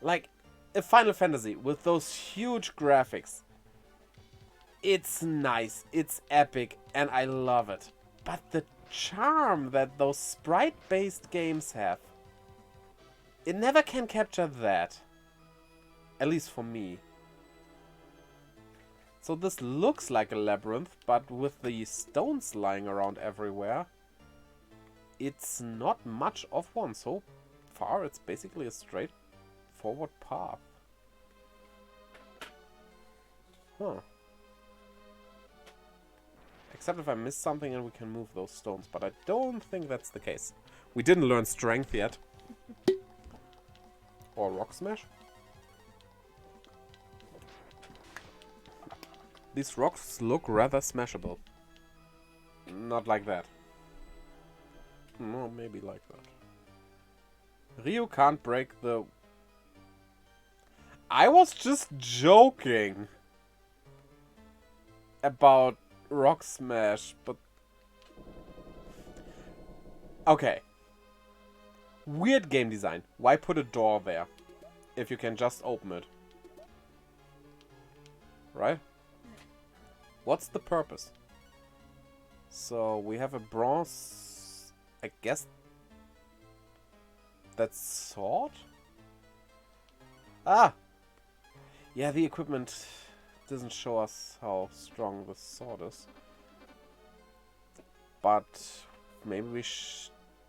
Like, a Final Fantasy with those huge graphics. It's nice, it's epic, and I love it. But the charm that those sprite-based games have, it never can capture that. At least for me. So this looks like a labyrinth, but with the stones lying around everywhere, it's not much of one. So far, it's basically a straightforward path. Huh. Except if I missed something and we can move those stones, but I don't think that's the case. We didn't learn strength yet. Or rock smash. These rocks look rather smashable. Not like that. No, maybe like that. Ryu can't break the... I was just joking about rock smash, but... Okay. Weird game design. Why put a door there? if you can just open it. Right? What's the purpose? So we have a bronze, I guess that's sword? Ah! Yeah, the equipment doesn't show us how strong the sword is. But maybe we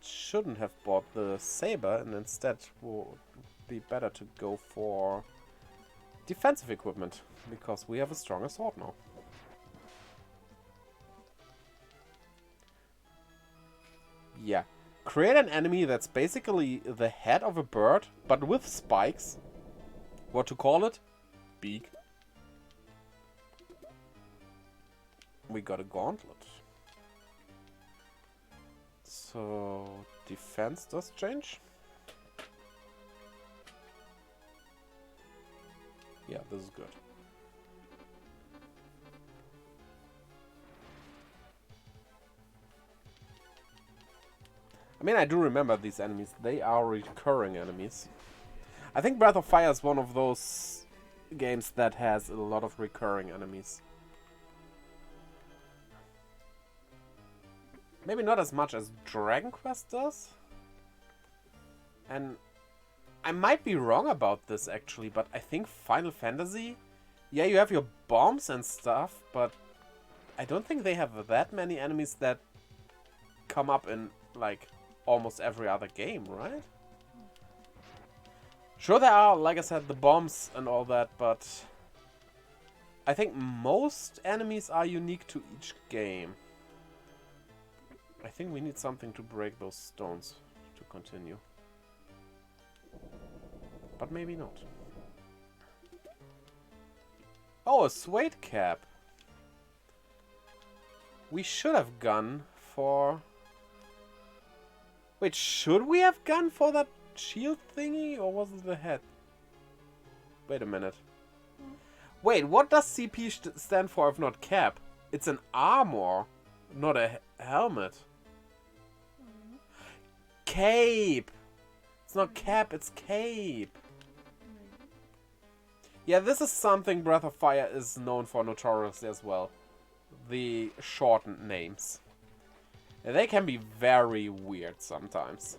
shouldn't have bought the saber, and instead would be better to go for defensive equipment, because we have a stronger sword now. Yeah. Create an enemy that's basically the head of a bird, but with spikes. What to call it? Beak. We got a gauntlet. So, defense does change. Yeah, this is good. I mean, I do remember these enemies. They are recurring enemies. I think Breath of Fire is one of those games that has a lot of recurring enemies. Maybe not as much as Dragon Quest does. And I might be wrong about this actually, but I think Final Fantasy, yeah, you have your bombs and stuff, but I don't think they have that many enemies that come up in like almost every other game, right? Sure, there are, like I said, the bombs and all that, but I think most enemies are unique to each game. I think we need something to break those stones to continue. But maybe not. Oh, a suede cap. We should have gone for... Wait, should we have gone for that shield thingy, or was it the head? Wait a minute. Wait, what does CP stand for if not cap? It's an armor, not a helmet. Cape! It's not cap, it's cape. Yeah, this is something Breath of Fire is known for notoriously as well. The shortened names. And they can be very weird sometimes.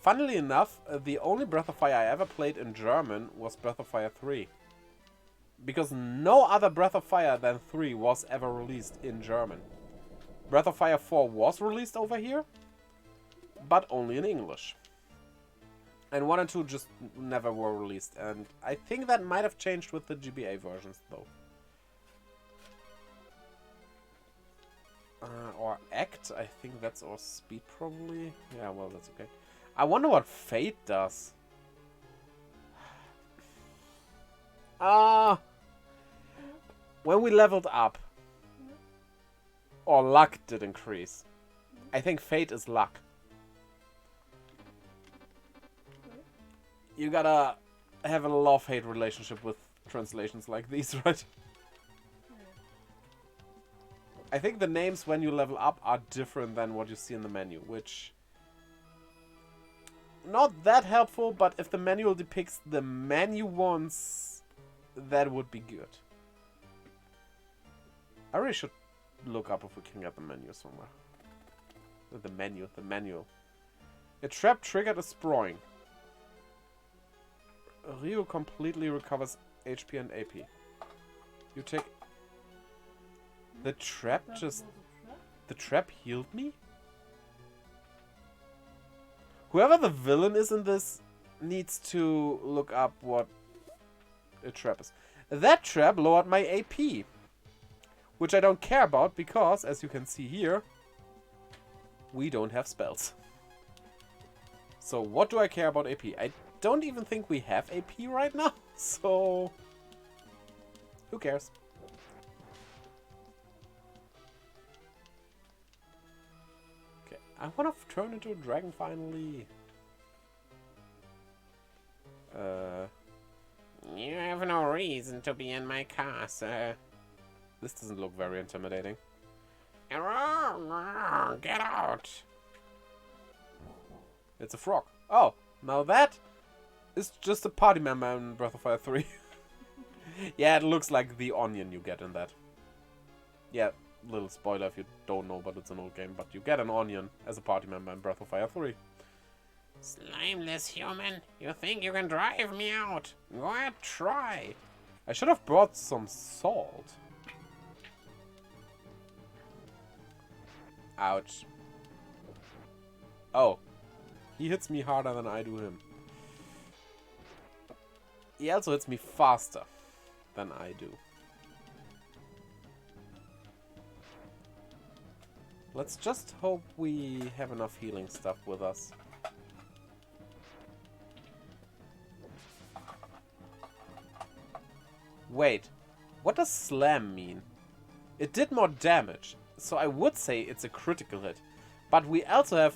Funnily enough, the only Breath of Fire I ever played in German was Breath of Fire 3. Because no other Breath of Fire than 3 was ever released in German. Breath of Fire 4 was released over here, but only in English. And 1 and 2 just never were released, and I think that might have changed with the GBA versions, though. Or Act, I think that's our speed, probably. Yeah, well, that's okay. I wonder what Fate does. When we leveled up, or luck did increase. I think Fate is luck. You gotta have a love-hate relationship with translations like these, right? I think the names when you level up are different than what you see in the menu, which... Not that helpful, but if the manual depicts the menu ones, that would be good. I really should look up if we can get the menu somewhere. The manual. A trap triggered a sproing. Rio completely recovers HP and AP. You take... The trap just... The trap healed me? Whoever the villain is in this needs to look up what a trap is. That trap lowered my AP. Which I don't care about because, as you can see here, we don't have spells. So what do I care about AP? I don't even think we have AP right now, so who cares? Okay, I want to turn into a dragon finally. You have no reason to be in my car, sir. This doesn't look very intimidating. Get out! It's a frog. Oh, now that is just a party member in Breath of Fire 3. Yeah, it looks like the onion you get in that. Yeah, little spoiler if you don't know, but it's an old game. But you get an onion as a party member in Breath of Fire 3. Slimeless human, you think you can drive me out? Go ahead, try. I should have brought some salt. Ouch. Oh. He hits me harder than I do him. He also hits me faster than I do. Let's just hope we have enough healing stuff with us. Wait, what does slam mean? It did more damage, so I would say it's a critical hit. But we also have,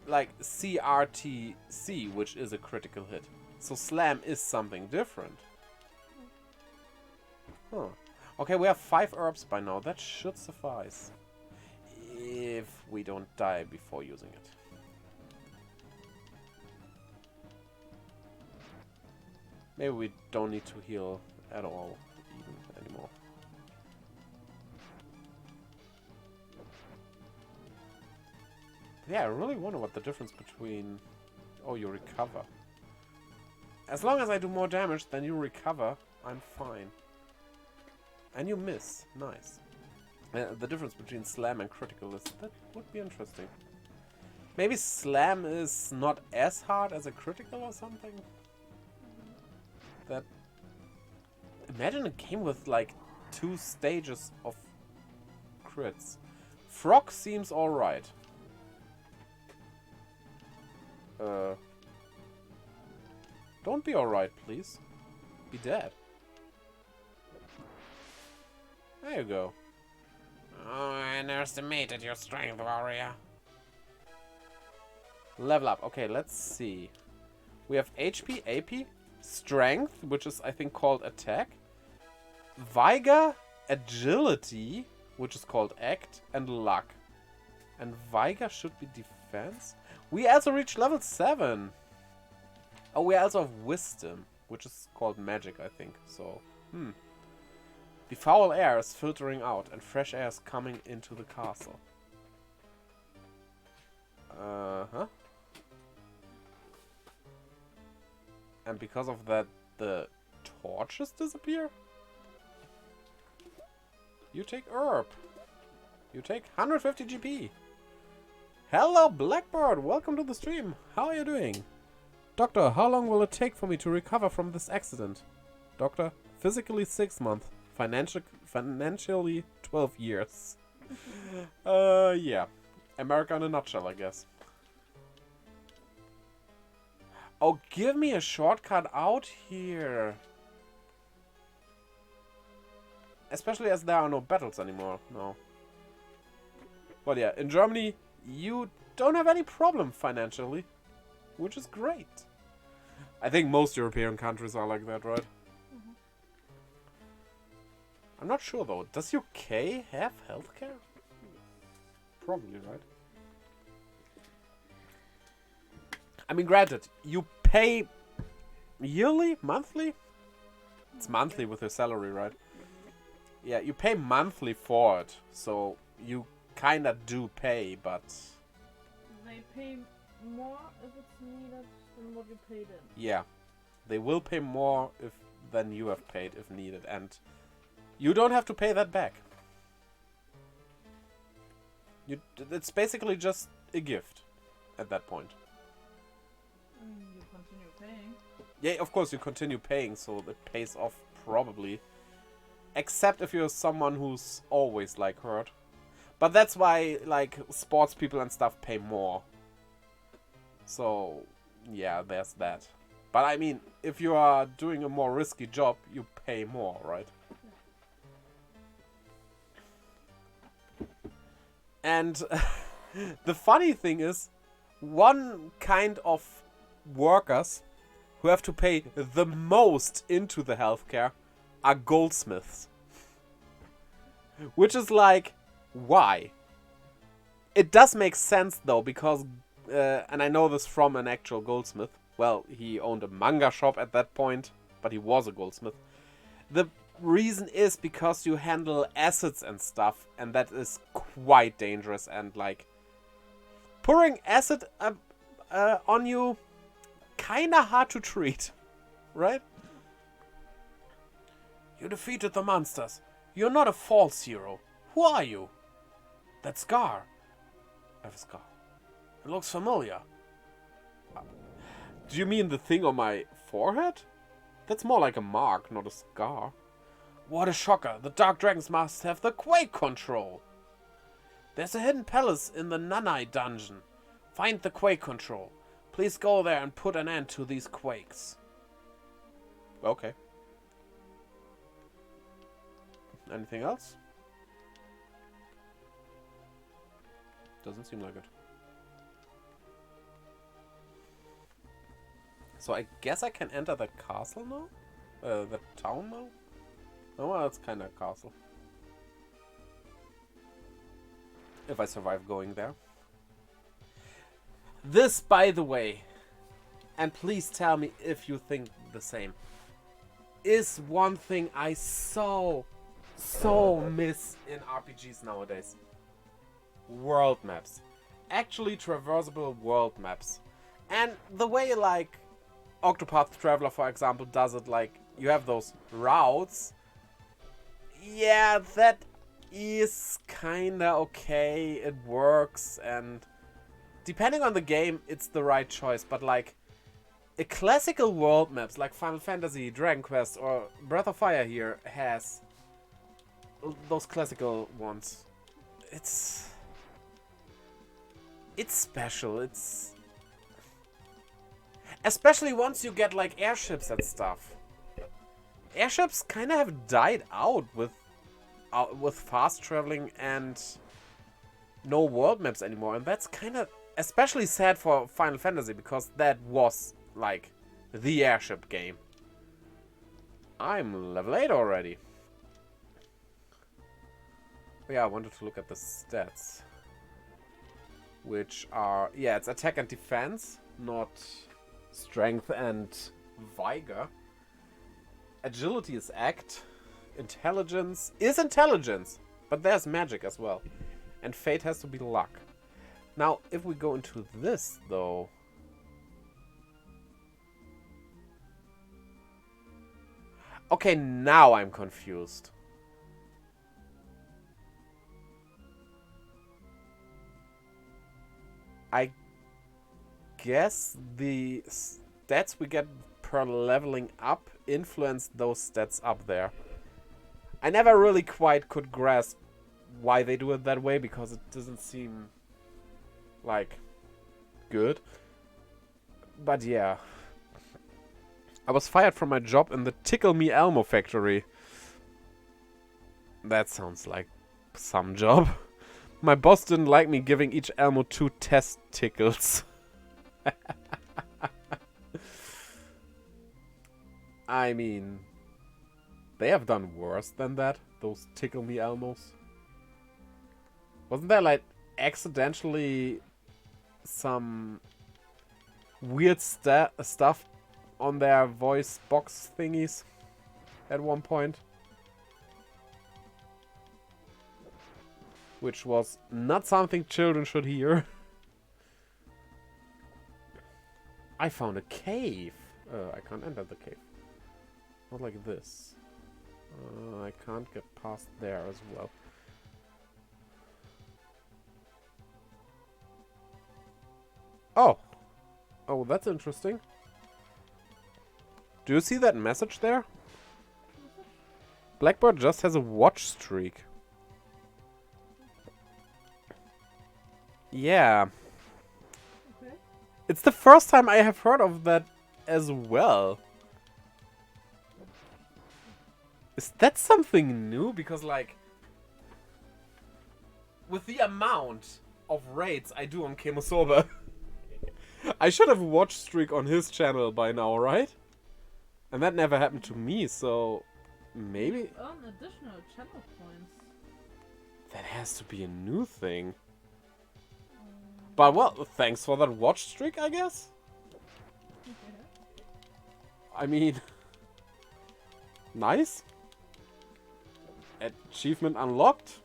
like, CRTC, which is a critical hit. So slam is something different. Huh. Okay, we have 5 herbs by now. That should suffice. If we don't die before using it. Maybe we don't need to heal at all even anymore. Yeah, I really wonder what the difference between... Oh, you recover. As long as I do more damage than you recover, I'm fine. And you miss. Nice. The difference between slam and critical is... That would be interesting. Maybe slam is not as hard as a critical or something? That... Imagine a game with like 2 stages of crits. Frog seems alright. Don't be alright, please. Be dead. There you go. Oh, I underestimated your strength, warrior. Level up. Okay, let's see. We have HP, AP, strength, which is, I think, called attack. Vigor, agility, which is called act, and luck. And Vigor should be defense. We also reached level 7. Oh, we also have wisdom, which is called magic, I think. So, The foul air is filtering out, and fresh air is coming into the castle. Uh-huh. And because of that, the torches disappear? You take herb. You take 150 GP. Hello, Blackbird. Welcome to the stream. How are you doing? Doctor, how long will it take for me to recover from this accident? Doctor, physically 6 months. Financially 12 years. Yeah. America in a nutshell, I guess. Oh, give me a shortcut out here. Especially as there are no battles anymore. No. But yeah, in Germany, you don't have any problem financially. Which is great. I think most European countries are like that, right? Mm-hmm. I'm not sure though. Does UK have healthcare? Probably, right? I mean, granted, you pay yearly? Monthly? It's monthly with your salary, right? Yeah, you pay monthly for it. So you kinda do pay, but... They pay more if it's needed than what you paid in. Yeah. They will pay more than you have paid if needed. And you don't have to pay that back. It's basically just a gift at that point. You continue paying. Yeah, of course you continue paying, so it pays off probably. Except if you're someone who's always like hurt. But that's why like sports people and stuff pay more. So yeah, there's that. But I mean, if you are doing a more risky job, you pay more, right? And the funny thing is, one kind of workers who have to pay the most into the healthcare are goldsmiths. Which is like, why? It does make sense though, because and I know this from an actual goldsmith. Well, he owned a manga shop at that point, but he was a goldsmith. The reason is because you handle acids and stuff, and that is quite dangerous. And like pouring acid on you, kinda hard to treat, right? You defeated the monsters. You're not a false hero. Who are you? That scar. I have a scar. It looks familiar. Do you mean the thing on my forehead? That's more like a mark, not a scar. What a shocker. The Dark Dragons must have the quake control. There's a hidden palace in the Nanai dungeon. Find the quake control. Please go there and put an end to these quakes. Okay. Anything else? Doesn't seem like it. So I guess I can enter the castle now? The town now? Oh, well, it's kind of a castle. If I survive going there. This, by the way, and please tell me if you think the same, is one thing I so miss in RPGs nowadays. World maps. Actually traversable world maps. And the way, like, Octopath Traveler, for example, does it, like, you have those routes. Yeah, that is kinda okay. It works, and depending on the game, it's the right choice. But, like, a classical world maps, like Final Fantasy, Dragon Quest, or Breath of Fire here, has those classical ones. It's special. It's especially once you get like airships and stuff. Airships kind of have died out with fast traveling and no world maps anymore, and that's kind of especially sad for Final Fantasy because that was like the airship game. I'm level 8 already. Yeah, I wanted to look at the stats, which are, yeah, it's attack and defense, not strength and vigor. Agility is act. Intelligence is intelligence, but there's magic as well. And fate has to be luck. Now, if we go into this, though... Okay, now I'm confused. I guess the stats we get per leveling up influence those stats up there. I never really quite could grasp why they do it that way because it doesn't seem like good. But yeah. I was fired from my job in the Tickle Me Elmo factory. That sounds like some job. My boss didn't like me giving each Elmo 2 test tickles. I mean, they have done worse than that, those Tickle Me Elmos. Wasn't there like accidentally some weird stuff on their voice box thingies at one point? Which was not something children should hear. I found a cave. I can't enter the cave. Not like this. I can't get past there as well. Oh. Oh, that's interesting. Do you see that message there? Blackbird just has a watch streak. Yeah. Okay. It's the first time I have heard of that as well. Is that something new? Because, like, with the amount of raids I do on Kemosoba, I should have a watch streak on his channel by now, right? And that never happened to me, so maybe... Earn additional channel points. That has to be a new thing. But well, thanks for that watch streak, I guess. I mean, nice. Achievement unlocked.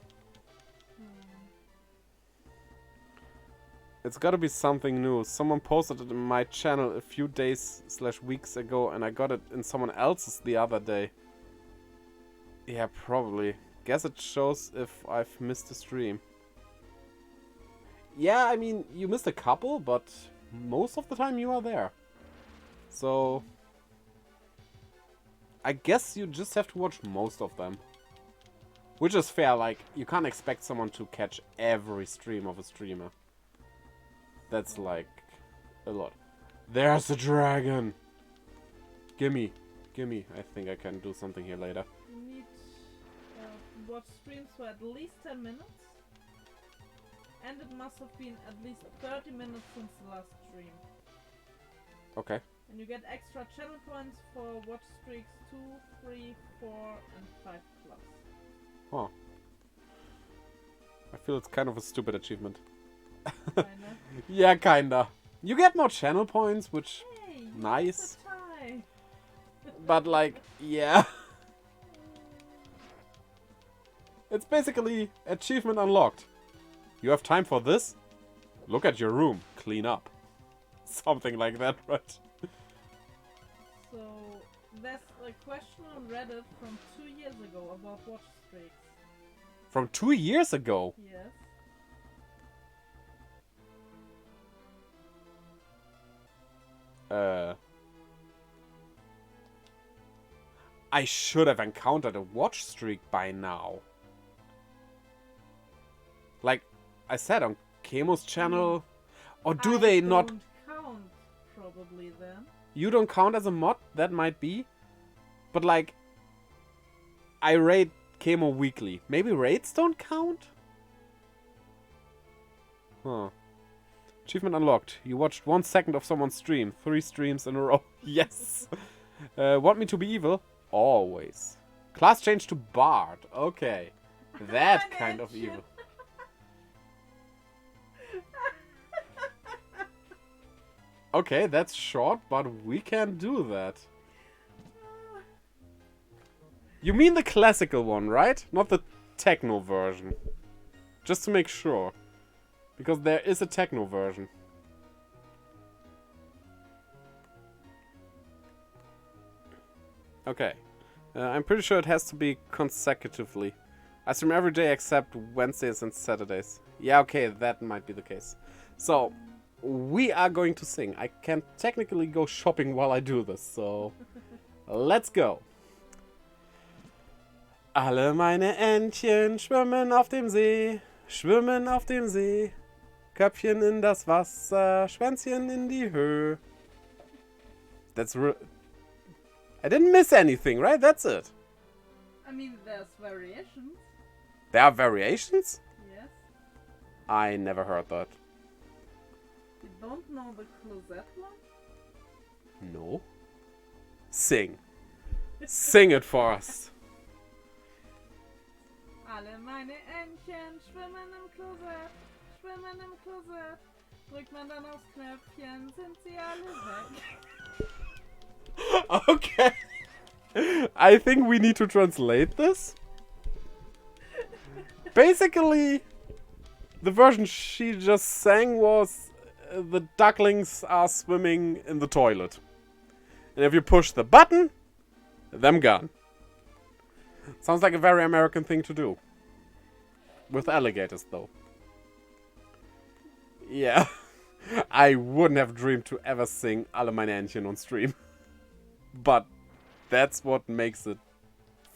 It's gotta be something new. Someone posted it in my channel a few days/weeks ago, and I got it in someone else's the other day. Yeah, probably. Guess it shows if I've missed a stream. Yeah, I mean, you missed a couple, but most of the time you are there. So I guess you just have to watch most of them. Which is fair, like, you can't expect someone to catch every stream of a streamer. That's, like, a lot. There's a dragon! Gimme. Gimme. I think I can do something here later. You need to watch streams for at least 10 minutes. And it must have been at least 30 minutes since the last stream. Okay. And you get extra channel points for watch streaks 2, 3, 4, and 5 plus. Huh. I feel it's kind of a stupid achievement. Kinda. Yeah, kinda. You get more channel points, which... Hey, nice. it's a tie. But, like, yeah. It's basically achievement unlocked. You have time for this? Look at your room. Clean up. Something like that, right? So, there's a question on Reddit from 2 years ago about watch streaks. From 2 years ago? Yes. I should have encountered a watch streak by now. Like I said, on Chemo's channel. Or do they not... don't count, probably, then. You don't count as a mod? That might be. But, like, I raid Chemo weekly. Maybe raids don't count? Huh. Achievement unlocked. You watched 1 second of someone's stream. 3 streams in a row. Yes! Want me to be evil? Always. Class change to Bard. Okay. That kind of evil. Okay, that's short, but we can do that. You mean the classical one, right? Not the techno version. Just to make sure. Because there is a techno version. Okay. I'm pretty sure it has to be consecutively. I stream every day except Wednesdays and Saturdays. Yeah, okay, that might be the case. So, we are going to sing. I can technically go shopping while I do this, so let's go. Alle meine Entchen schwimmen auf dem See, schwimmen auf dem See. Köpfchen in das Wasser, Schwänzchen in die Höhe. That's I didn't miss anything, right? That's it. I mean, there's variations. There are variations? Yes. I never heard that. You don't know the closet one? No. Sing. Sing it for us. Alle meine Entchen schwimmen im Klosett, schwimmen im Klosett. Drückt man dann aufs Knöpfchen, sind sie alle weg. Okay. I think we need to translate this. Basically, the version she just sang was the ducklings are swimming in the toilet. And if you push the button, them gone. Sounds like a very American thing to do. With alligators, though. Yeah. I wouldn't have dreamed to ever sing Alle meine Entchen on stream. But that's what makes it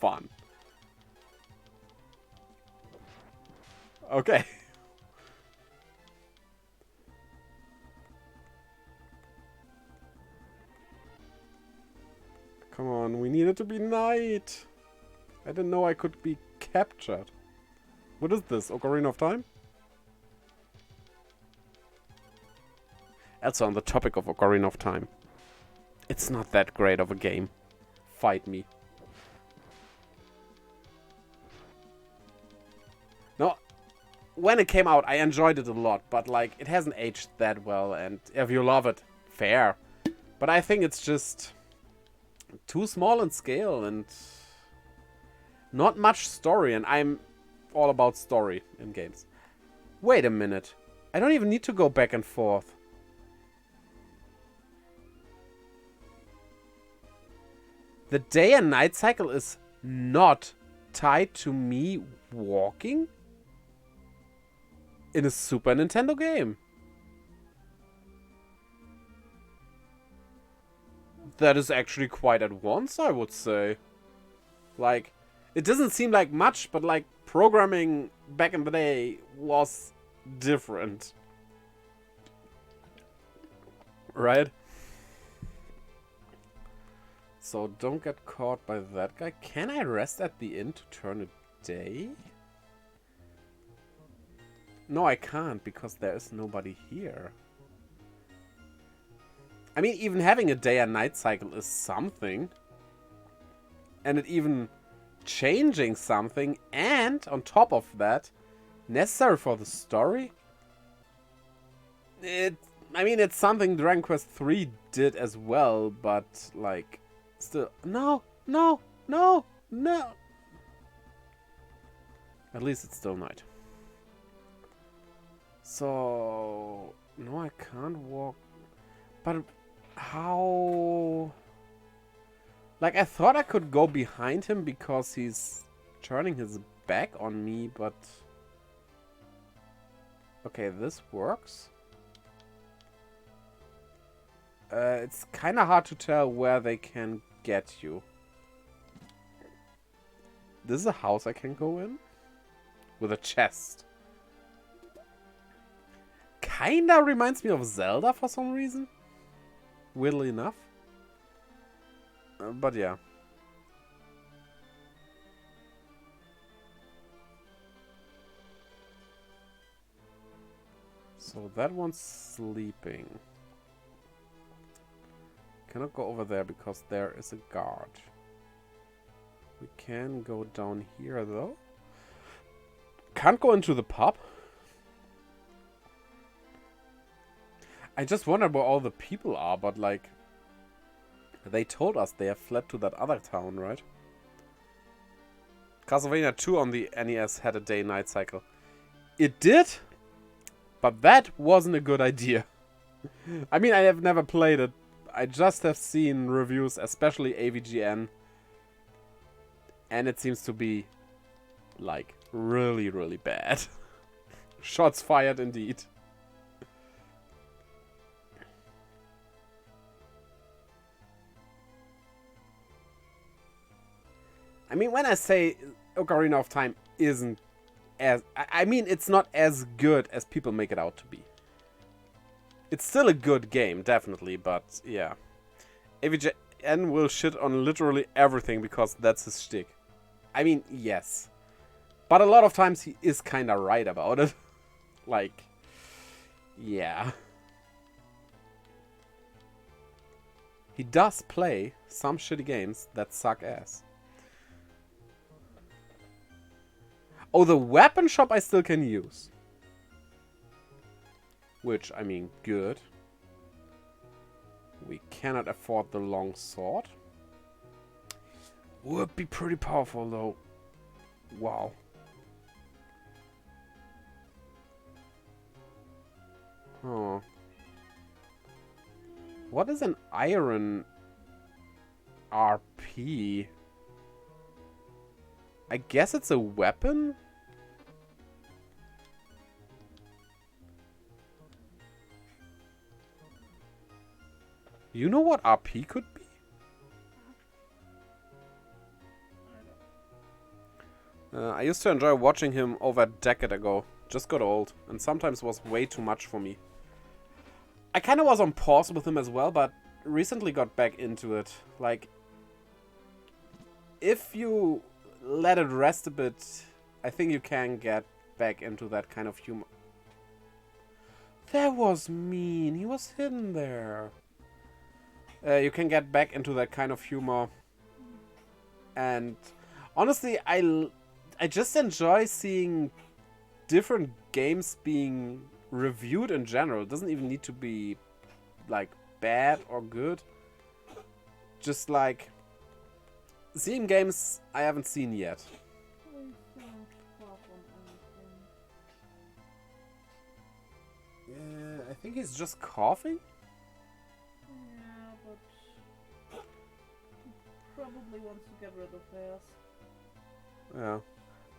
fun. Okay. Come on, we need it to be night. I didn't know I could be captured. What is this? Ocarina of Time? Also on the topic of Ocarina of Time. It's not that great of a game. Fight me. No. when it came out, I enjoyed it a lot, but like it hasn't aged that well. And if you love it, fair. But I think it's just too small in scale and not much story. And I'm all about story in games. Wait a minute. I don't even need to go back and forth. The day and night cycle is not tied to me walking in a Super Nintendo game. That is actually quite at once, I would say. Like, it doesn't seem like much, but like programming back in the day was different. Right? So don't get caught by that guy. Can I rest at the inn to turn a day? No, I can't because there is nobody here. I mean, even having a day and night cycle is something. And it even changing something. And on top of that, necessary for the story. I mean, it's something Dragon Quest 3 did as well, but like, still, no. At least it's still night. So, no, I can't walk. But how? Like, I thought I could go behind him because he's turning his back on me, but okay, this works. It's kind of hard to tell where they can get you. This is a house I can go in with a chest. Kinda reminds me of Zelda for some reason. Weirdly enough. But yeah. So that one's sleeping. Cannot go over there because there is a guard. We can go down here though. Can't go into the pub. I just wonder where all the people are, but like, they told us they have fled to that other town, right? Castlevania 2 on the NES had a day-night cycle. It did, but that wasn't a good idea. I mean, I have never played it. I just have seen reviews, especially AVGN. And it seems to be, like, really, really bad. Shots fired indeed. I mean, when I say Ocarina of Time isn't as... I mean, it's not as good as people make it out to be. It's still a good game, definitely, but yeah. AVGN will shit on literally everything because that's his shtick. I mean, yes. But a lot of times he is kinda right about it. Like, yeah. He does play some shitty games that suck ass. Oh, the weapon shop I still can use. Which, I mean, good. We cannot afford the long sword. Would be pretty powerful, though. Wow. Huh. What is an iron RP? I guess it's a weapon? You know what RP could be? I used to enjoy watching him over a decade ago. Just got old, and sometimes was way too much for me. I kind of was on pause with him as well, but recently got back into it. Like, if you let it rest a bit, I think you can get back into that kind of humor. That was mean. He was hidden there. You can get back into that kind of humor. And honestly, I just enjoy seeing different games being reviewed in general. It doesn't even need to be like bad or good. Just like seeing games I haven't seen yet. Yeah, I think he's just coughing. Yeah, but he probably wants to get rid of theirs. Yeah.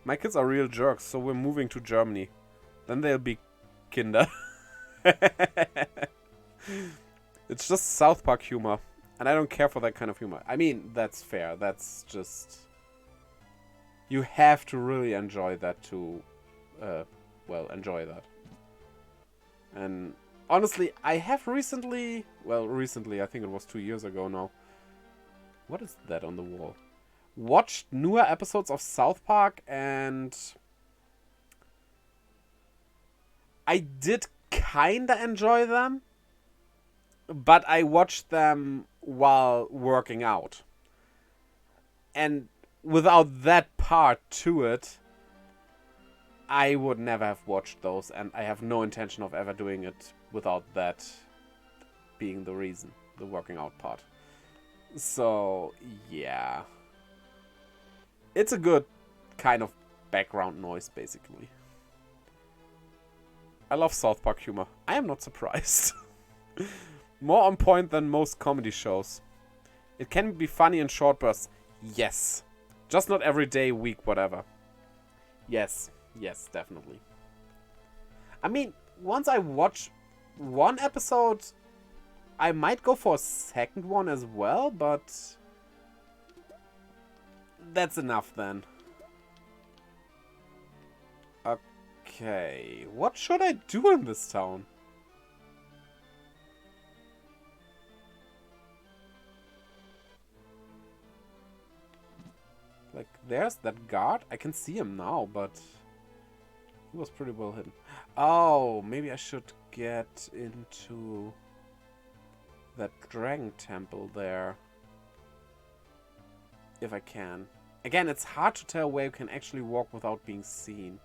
My kids are real jerks, so we're moving to Germany. Then they'll be Kinder. It's just South Park humor. And I don't care for that kind of humor. I mean, that's fair. That's just... You have to really enjoy that to... well, enjoy that. And honestly, I have recently... Well, recently, I think it was 2 years ago now. What is that on the wall? Watched newer episodes of South Park, and... I did kinda enjoy them. But I watched them while working out. And without that part to it, I would never have watched those, and I have no intention of ever doing it without that being the reason, the working out part. So, yeah. It's a good kind of background noise, basically. I love South Park humor. I am not surprised. More on point than most comedy shows. It can be funny in short bursts. Yes. Just not every day, week, whatever. Yes. Yes, definitely. I mean, once I watch one episode, I might go for a second one as well, but... That's enough then. Okay. What should I do in this town? Like, there's that guard. I can see him now, but he was pretty well hidden. Oh, maybe I should get into that dragon temple there. If I can. Again, it's hard to tell where you can actually walk without being seen.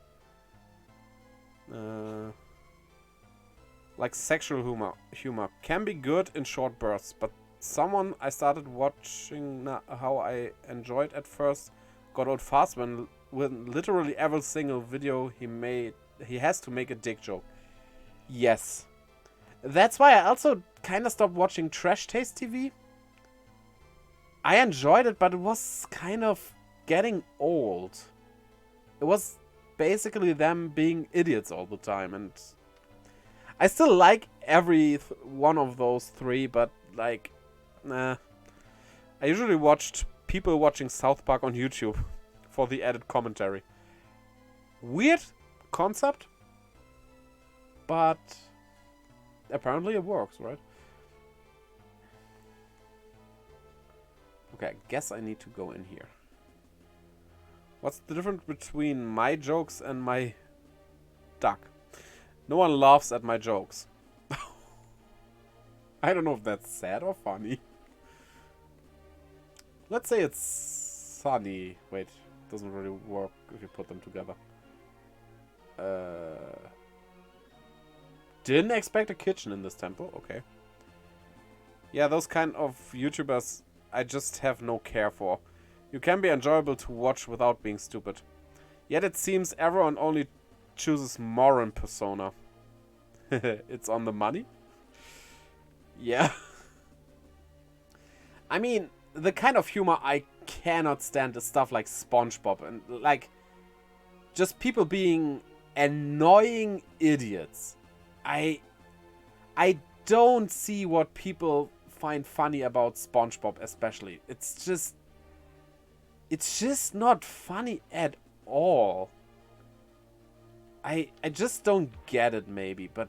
Like sexual humor can be good in short bursts, but someone I started watching how I enjoyed at first got old fast when literally every single video he made, he has to make a dick joke. Yes. That's why I also kind of stopped watching Trash Taste TV. I enjoyed it, but it was kind of getting old. It was basically them being idiots all the time, and I still like every one of those three, but like, nah. I usually watched people watching South Park on YouTube for the added commentary. Weird concept, but apparently it works, right? Okay, I guess I need to go in here. What's the difference between my jokes and my duck? No one laughs at my jokes. I don't know if that's sad or funny. Let's say it's sunny. Wait, doesn't really work if you put them together. Didn't expect a kitchen in this temple. Okay. Yeah, those kind of YouTubers I just have no care for. You can be enjoyable to watch without being stupid. Yet it seems everyone only chooses Morin persona. It's on the money? Yeah. I mean, the kind of humor I cannot stand is stuff like SpongeBob and like just people being annoying idiots. I don't see what people find funny about SpongeBob especially. It's just not funny at all. I just don't get it maybe, but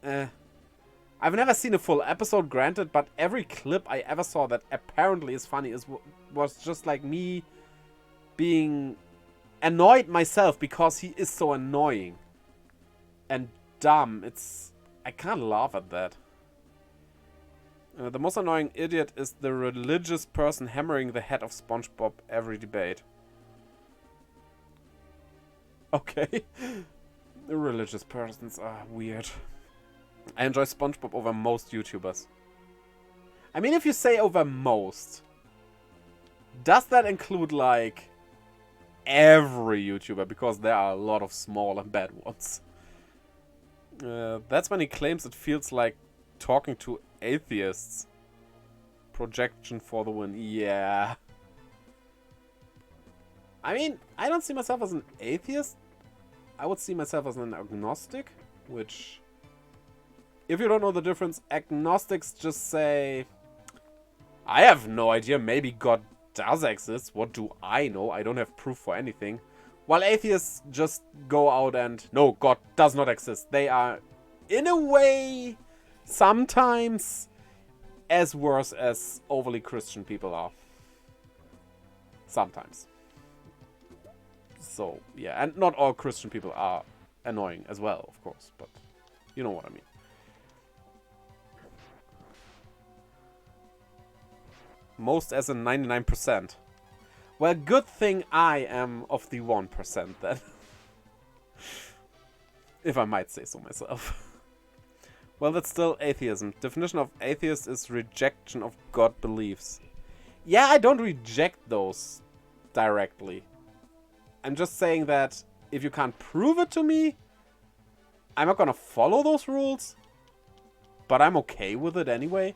I've never seen a full episode, granted, but every clip I ever saw that apparently is funny was just like me being annoyed myself because he is so annoying and dumb. I can't laugh at that. The most annoying idiot is the religious person hammering the head of SpongeBob every debate. Okay. Religious persons are weird. I enjoy SpongeBob over most YouTubers. I mean, if you say over most, does that include, like, every YouTuber? Because there are a lot of small and bad ones. That's when he claims it feels like talking to atheists. Projection for the win. Yeah. I mean, I don't see myself as an atheist. I would see myself as an agnostic, which, if you don't know the difference, agnostics just say, I have no idea, maybe God does exist, what do I know, I don't have proof for anything. While atheists just go out and, no, God does not exist. They are, in a way, sometimes as worse as overly Christian people are. Sometimes. So, yeah, and not all Christian people are annoying as well, of course, but you know what I mean. Most as in 99%. Well, good thing I am of the 1% then. If I might say so myself. Well, that's still atheism. Definition of atheist is rejection of God beliefs. Yeah, I don't reject those directly. I'm just saying that if you can't prove it to me, I'm not gonna follow those rules. But I'm okay with it anyway.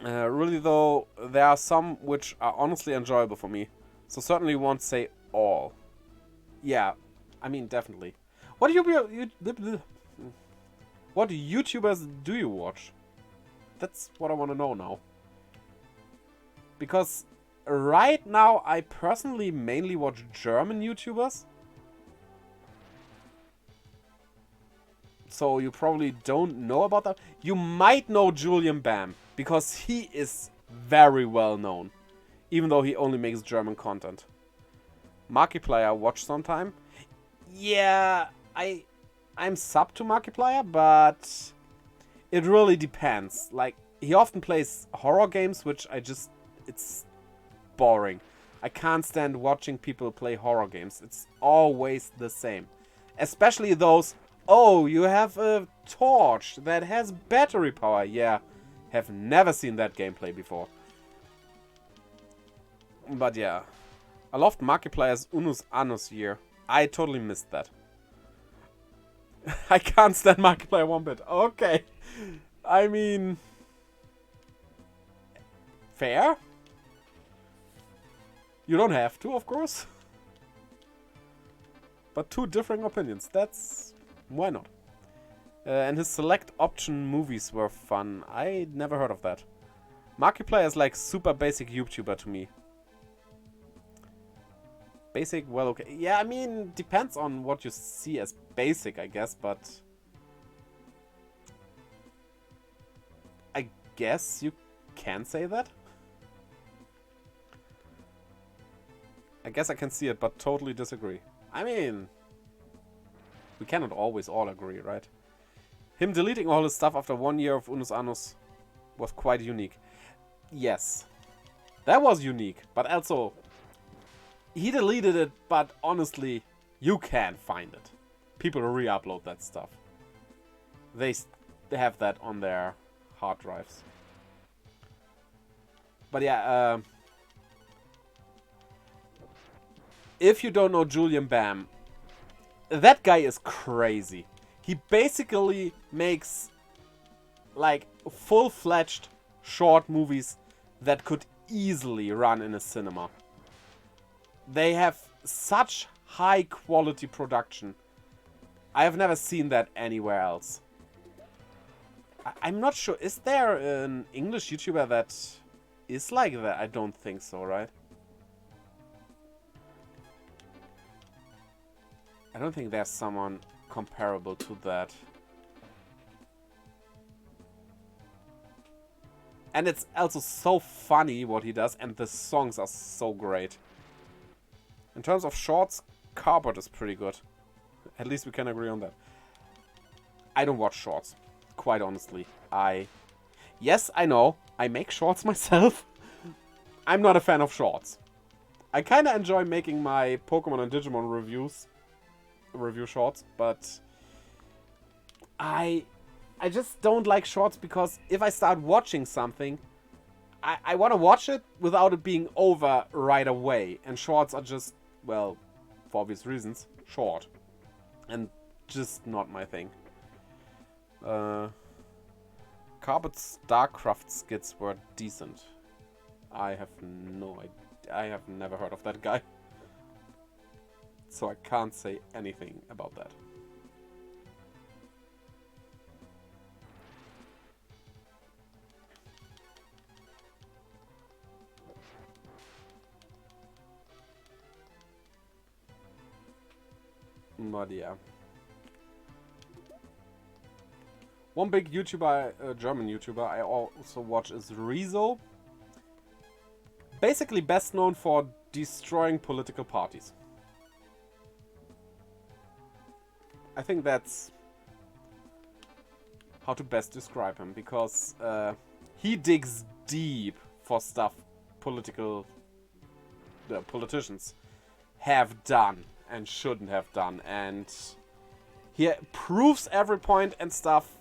Really though, there are some which are honestly enjoyable for me. So certainly won't say all. Yeah, I mean definitely. What YouTubers do you watch? That's what I want to know now. Because right now I personally mainly watch German YouTubers. So you probably don't know about that. You might know Julian Bam, because he is very well known, even though he only makes German content. Markiplier watch sometime. Yeah, I'm sub to Markiplier, but it really depends. Like, he often plays horror games, which it's boring. I can't stand watching people play horror games. It's always the same. Especially those, oh, you have a torch that has battery power. Yeah, have never seen that gameplay before. But yeah, I loved Markiplier's Unus Annus year. I totally missed that. I can't stand Markiplier one bit. Okay. I mean, fair. You don't have to, of course. But two differing opinions. That's... why not? And his select option movies were fun. I never heard of that. Markiplier is like super basic YouTuber to me. Basic, well, okay. Yeah, I mean, depends on what you see as basic, I guess, but... I guess you can say that? I guess I can see it, but totally disagree. I mean... we cannot always all agree, right? Him deleting all his stuff after 1 year of Unus Annus was quite unique. Yes. That was unique, but also... he deleted it, but honestly, you can find it. People re-upload that stuff. They have that on their hard drives. But yeah, if you don't know Julian Bam, that guy is crazy. He basically makes like full-fledged short movies that could easily run in a cinema. They have such high quality production. I have never seen that anywhere else. I'm not sure. Is there an English YouTuber that is like that? I don't think so, right? I don't think there's someone comparable to that. And it's also so funny what he does, and the songs are so great. In terms of shorts, Cardboard is pretty good. At least we can agree on that. I don't watch shorts, quite honestly. Yes, I know, I make shorts myself. I'm not a fan of shorts. I kind of enjoy making my Pokemon and Digimon review shorts, but I just don't like shorts because if I start watching something, I want to watch it without it being over right away. And shorts are just, well, for obvious reasons, short. And just not my thing. Carpet's Starcraft skits were decent. I have no idea. I have never heard of that guy. So I can't say anything about that. But yeah. One big YouTuber, German YouTuber I also watch is Rezo. Basically best known for destroying political parties. I think that's how to best describe him, because he digs deep for stuff politicians have done and shouldn't have done, and he proves every point and stuff.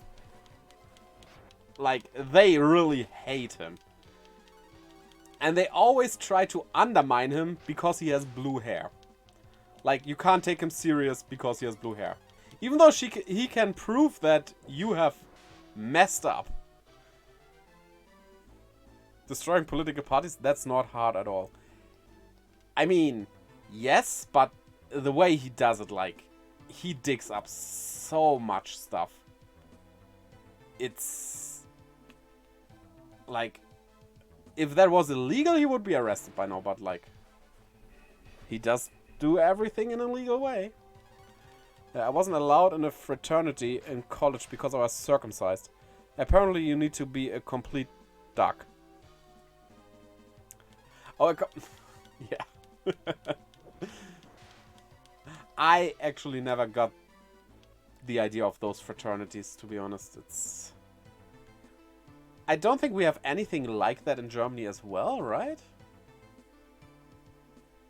Like, they really hate him. And they always try to undermine him because he has blue hair. Like, you can't take him serious because he has blue hair. Even though he can prove that you have messed up. Destroying political parties, that's not hard at all. I mean, yes, but the way he does it, like, he digs up so much stuff. It's like, if that was illegal, he would be arrested by now, but like, he does do everything in a legal way. I wasn't allowed in a fraternity in college because I was circumcised. Apparently you need to be a complete duck. Oh, yeah. I actually never got the idea of those fraternities, to be honest. I don't think we have anything like that in Germany as well, right?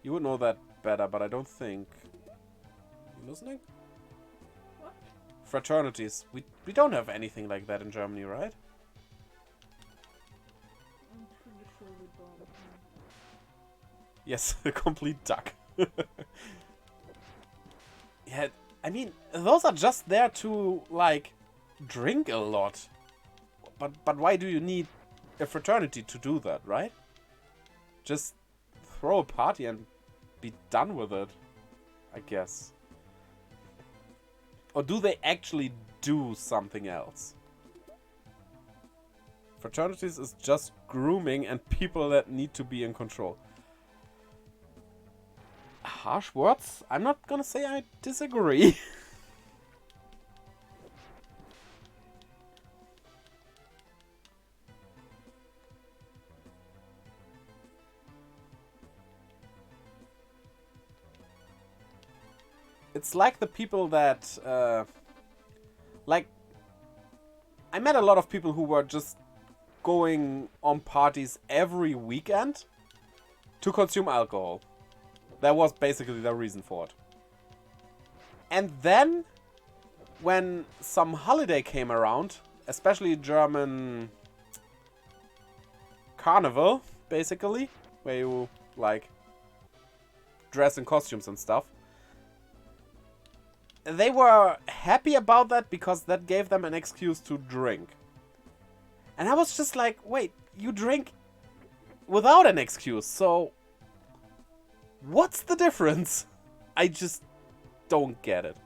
You would know that better, but I don't think... You listening? What? Fraternities. We don't have anything like that in Germany, right? I'm pretty sure we don't. Yes, a complete duck. Yeah, I mean, those are just there to, like, drink a lot. But why do you need a fraternity to do that, right? Just throw a party and be done with it, I guess. Or do they actually do something else? Fraternities is just grooming and people that need to be in control. Harsh words? I'm not gonna say I disagree. It's like the people that, like, I met a lot of people who were just going on parties every weekend to consume alcohol. That was basically the reason for it. And then, when some holiday came around, especially German carnival, basically, where you, like, dress in costumes and stuff, they were happy about that because that gave them an excuse to drink. And I was just like, wait, you drink without an excuse, so what's the difference? I just don't get it.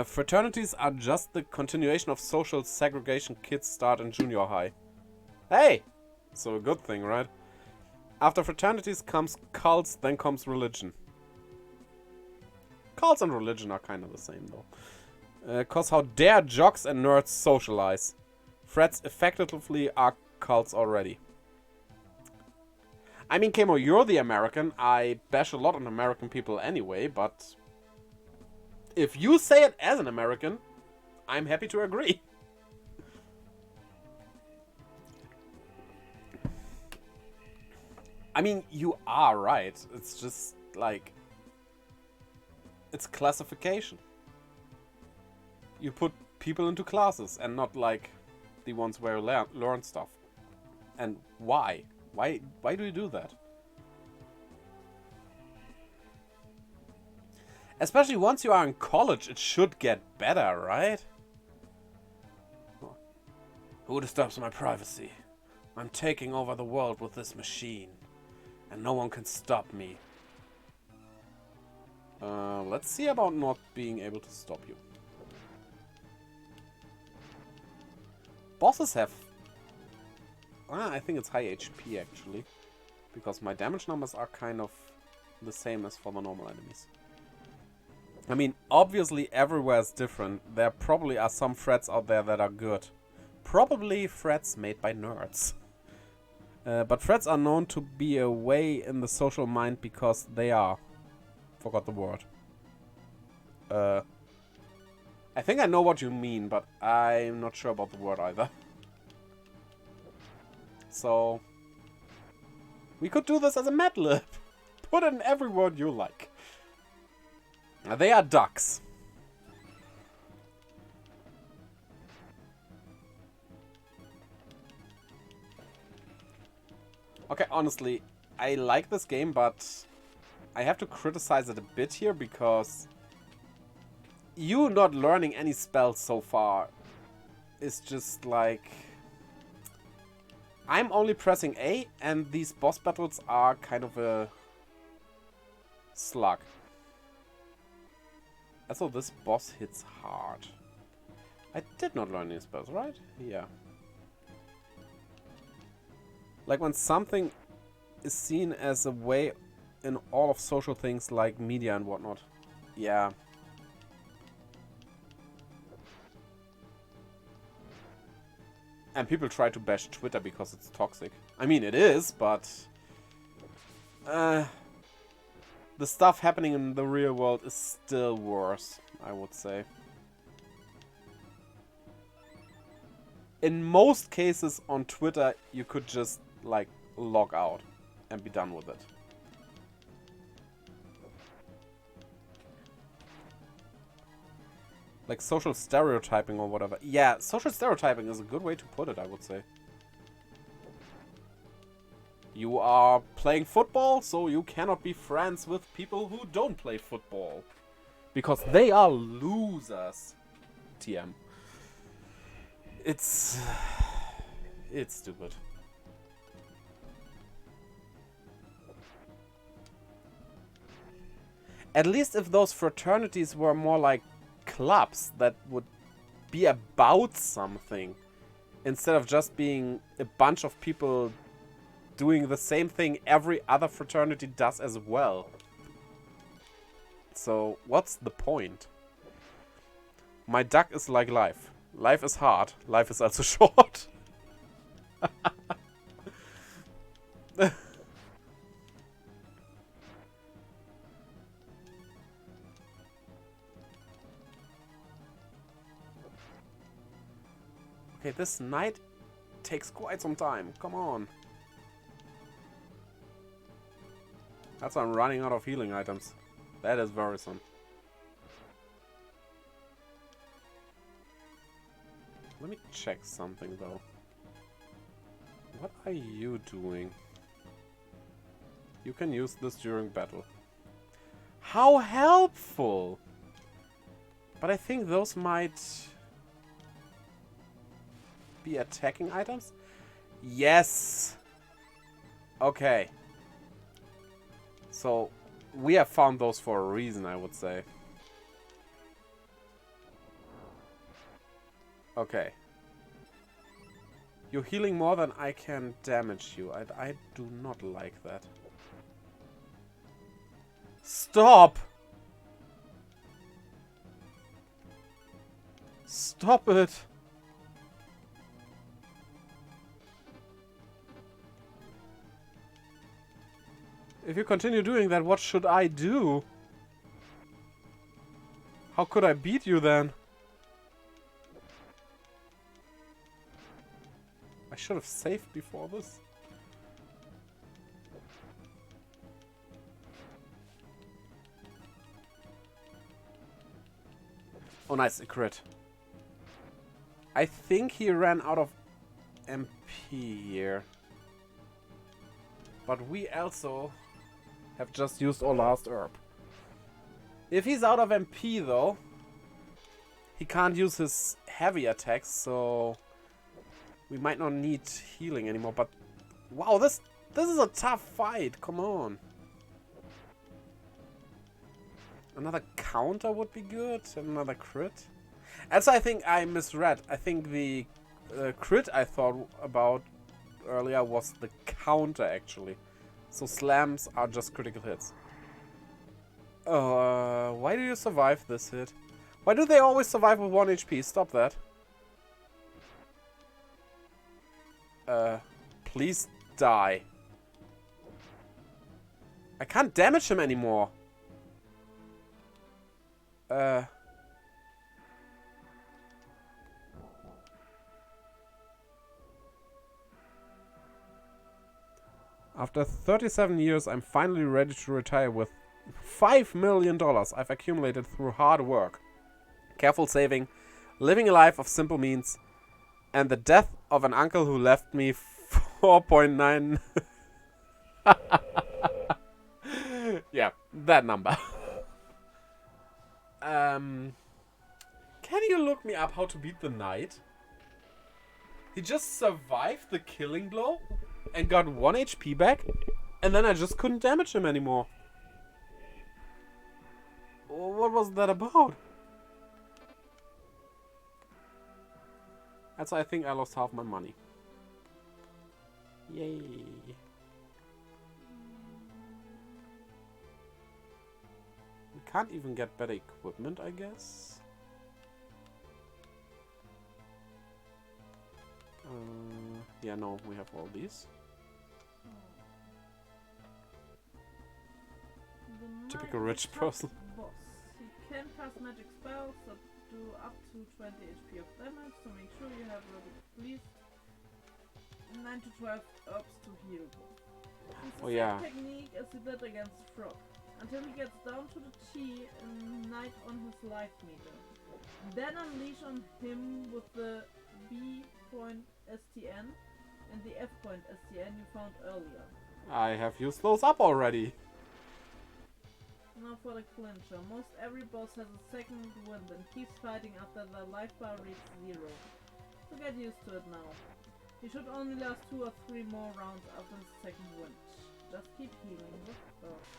Fraternities are just the continuation of social segregation kids start in junior high. Hey! So a good thing, right? After fraternities comes cults, then comes religion. Cults and religion are kind of the same, though. Cause how dare jocks and nerds socialize? Frats effectively are cults already. I mean, Kamo, you're the American. I bash a lot on American people anyway, but if you say it as an American, I'm happy to agree. I mean, you are right. It's just like... It's classification. You put people into classes and not like the ones where you learn stuff. And why? Why do you do that? Especially once you are in college, it should get better, right? Who disturbs my privacy? I'm taking over the world with this machine. And no one can stop me. Let's see about not being able to stop you. Bosses have... I think it's high HP actually. Because my damage numbers are kind of the same as for the normal enemies. I mean, obviously everywhere is different. There probably are some threats out there that are good. Probably threats made by nerds. But threats are known to be a way in the social mind because they are... Forgot the word. I think I know what you mean, but I'm not sure about the word either. So... We could do this as a Mad Lib. Put in every word you like. They are ducks. Okay, honestly, I like this game, but I have to criticize it a bit here because you not learning any spells so far is just like... I'm only pressing A and these boss battles are kind of a slug. Also, this boss hits hard. I did not learn any spells, right? Yeah. Like when something is seen as a way in all of social things like media and whatnot. Yeah. And people try to bash Twitter because it's toxic. I mean, it is, but... the stuff happening in the real world is still worse, I would say. In most cases on Twitter, you could just, like, log out and be done with it. Like social stereotyping or whatever. Yeah, social stereotyping is a good way to put it, I would say. You are playing football, so you cannot be friends with people who don't play football. Because they are losers. TM. It's stupid. At least if those fraternities were more like clubs that would be about something. Instead of just being a bunch of people doing the same thing every other fraternity does as well. So, what's the point? My duck is like life. Life is hard. Life is also short. Okay, this night takes quite some time. Come on. That's why I'm running out of healing items. That is worrisome. Let me check something though. What are you doing? You can use this during battle. How helpful! But I think those might be attacking items? Yes! Okay. So, we have found those for a reason, I would say. Okay. You're healing more than I can damage you. I do not like that. Stop! Stop it! If you continue doing that, what should I do? How could I beat you then? I should have saved before this. Oh, nice. A crit. I think he ran out of MP here. But we also have just used our last herb. If he's out of MP, though, he can't use his heavy attacks, so we might not need healing anymore. But wow, this is a tough fight. Come on. Another counter would be good. Another crit. Also, I think I misread. I think the crit I thought about earlier was the counter, actually. So slams are just critical hits. Why do you survive this hit? Why do they always survive with 1 HP? Stop that. Please die. I can't damage him anymore. After 37 years, I'm finally ready to retire with $5 million I've accumulated through hard work, careful saving, living a life of simple means, and the death of an uncle who left me 4.9. Yeah, that number. Can you look me up how to beat the knight? He just survived the killing blow and got 1 HP back, and then I just couldn't damage him anymore. What was that about? That's why I think I lost half my money. Yay. We can't even get better equipment, I guess. Yeah, no, we have all these. Typical rich person. Boss. He can cast magic spells that do up to 20 HP of damage, so make sure you have at least 9 to 12 herbs to heal with. It's the same technique as he did against Frog, until he gets down to the Chi and Knight on his life meter. Then unleash on him with the B point STN and the F point STN you found earlier. I have used those up already. Now for the clincher. Most every boss has a second wind and keeps fighting after the life bar reaches 0. So get used to it now. You should only last 2 or 3 more rounds after the second wind. Just keep healing with herbs.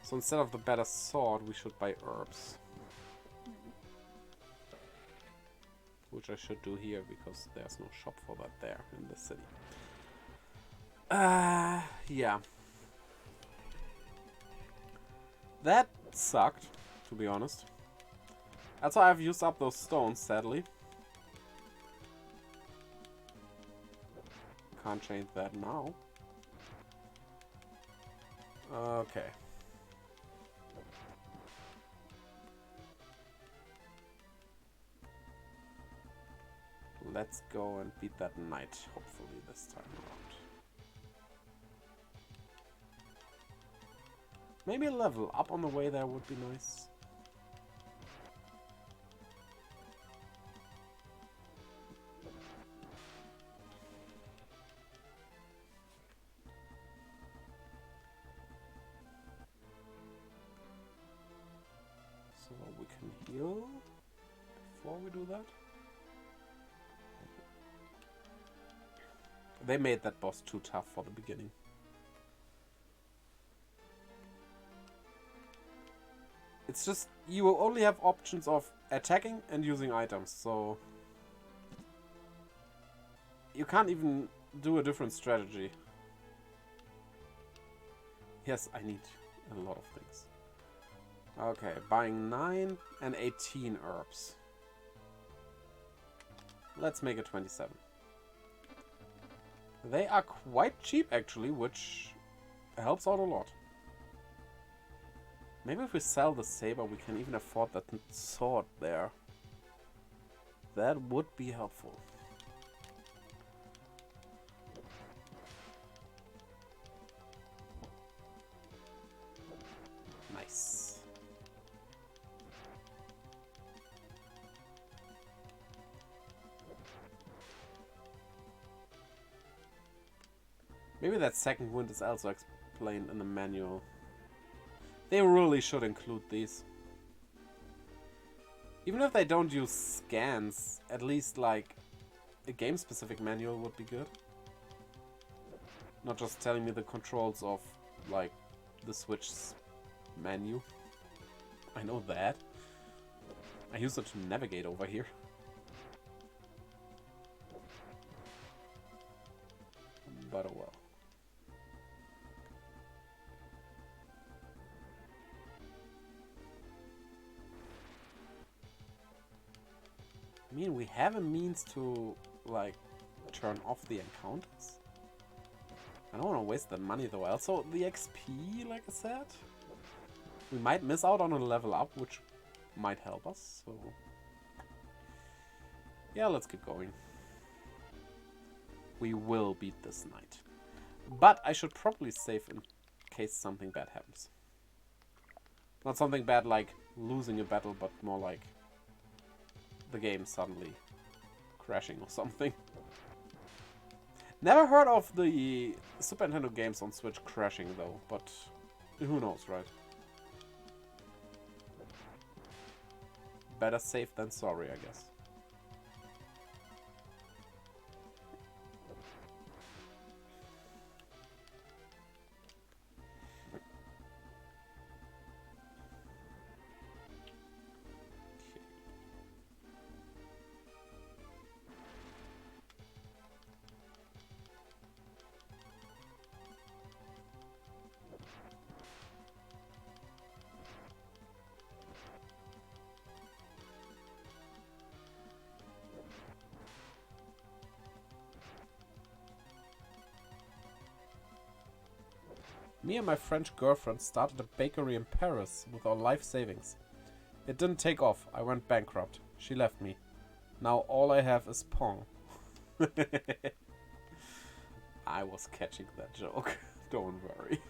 So instead of the better sword, we should buy herbs. Which I should do here, because there's no shop for that there in the city. Yeah. That sucked, to be honest. That's why I've used up those stones, sadly. Can't change that now. Okay. Let's go and beat that knight, hopefully this time around. Maybe a level up on the way there would be nice. So we can heal before we do that. They made that boss too tough for the beginning. It's just, you will only have options of attacking and using items, so you can't even do a different strategy. Yes, I need a lot of things. Okay, buying 9 and 18 herbs. Let's make it 27. They are quite cheap actually, which helps out a lot. Maybe if we sell the saber, we can even afford that sword there. That would be helpful. Nice. Maybe that second wind is also explained in the manual. They really should include these. Even if they don't use scans, at least like a game-specific manual would be good. Not just telling me the controls of like the Switch's menu. I know that. I use it to navigate over here. But oh well. I mean, we have a means to, like, turn off the encounters. I don't want to waste that money though. Also, the XP, like I said. We might miss out on a level up, which might help us, so... Yeah, let's keep going. We will beat this night. But I should probably save in case something bad happens. Not something bad like losing a battle, but more like the game suddenly crashing or something. Never heard of the Super Nintendo games on Switch crashing though, but who knows, right? Better safe than sorry, I guess. Me and my French girlfriend started a bakery in Paris with our life savings. It didn't take off. I went bankrupt. She left me. Now all I have is Pong. I was catching that joke. Don't worry.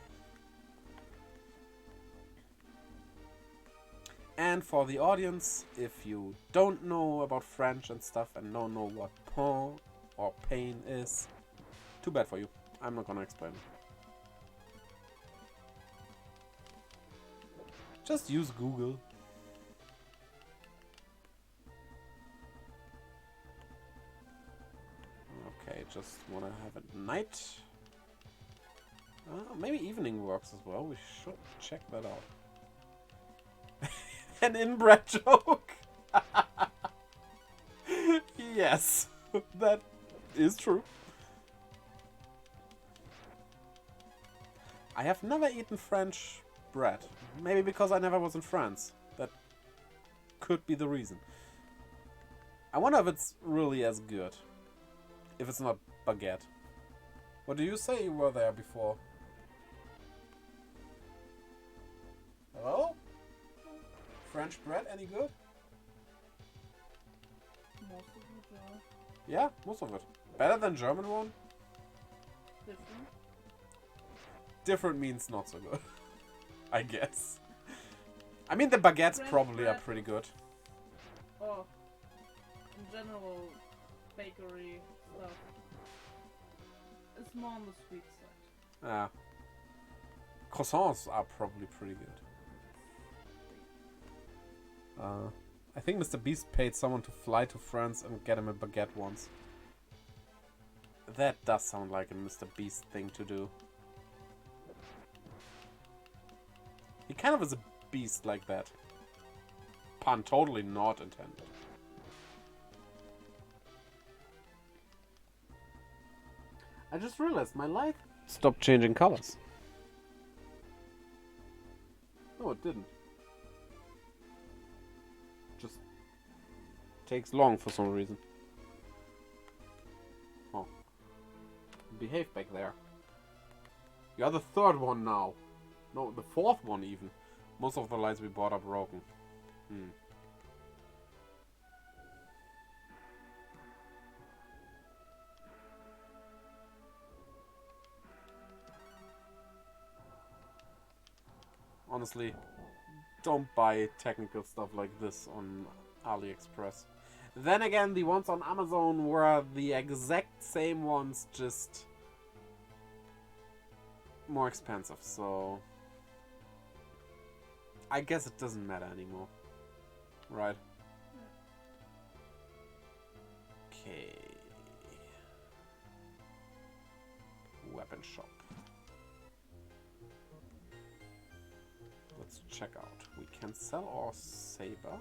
And for the audience, if you don't know about French and stuff and don't know what Pong or pain is, too bad for you. I'm not gonna explain it. Just use Google. Okay, just wanna have it night. Maybe evening works as well. We should check that out. An inbred joke. Yes, that is true. I have never eaten French bread. Maybe because I never was in France. That could be the reason. I wonder if it's really as good. If it's not baguette. What do you say you were there before? Hello? French bread, any good? Most of it, Yeah, most of it. Better than German one? different. Different means not so good. I guess. I mean, the baguettes French probably are bread pretty good. Oh, in general, bakery stuff. It's more on the sweet side. Yeah. Croissants are probably pretty good. I think Mr. Beast paid someone to fly to France and get him a baguette once. That does sound like a Mr. Beast thing to do. He kind of is a beast like that. Pun totally not intended. I just realized my light stopped changing colors. No, it didn't. Just takes long for some reason. Oh. Behave back there. You're the third one now. No, the fourth one even. Most of the lights we bought are broken. Honestly, don't buy technical stuff like this on AliExpress. Then again, the ones on Amazon were the exact same ones, just more expensive, so I guess it doesn't matter anymore. Right. Okay. Weapon shop. Let's check out. We can sell our saber.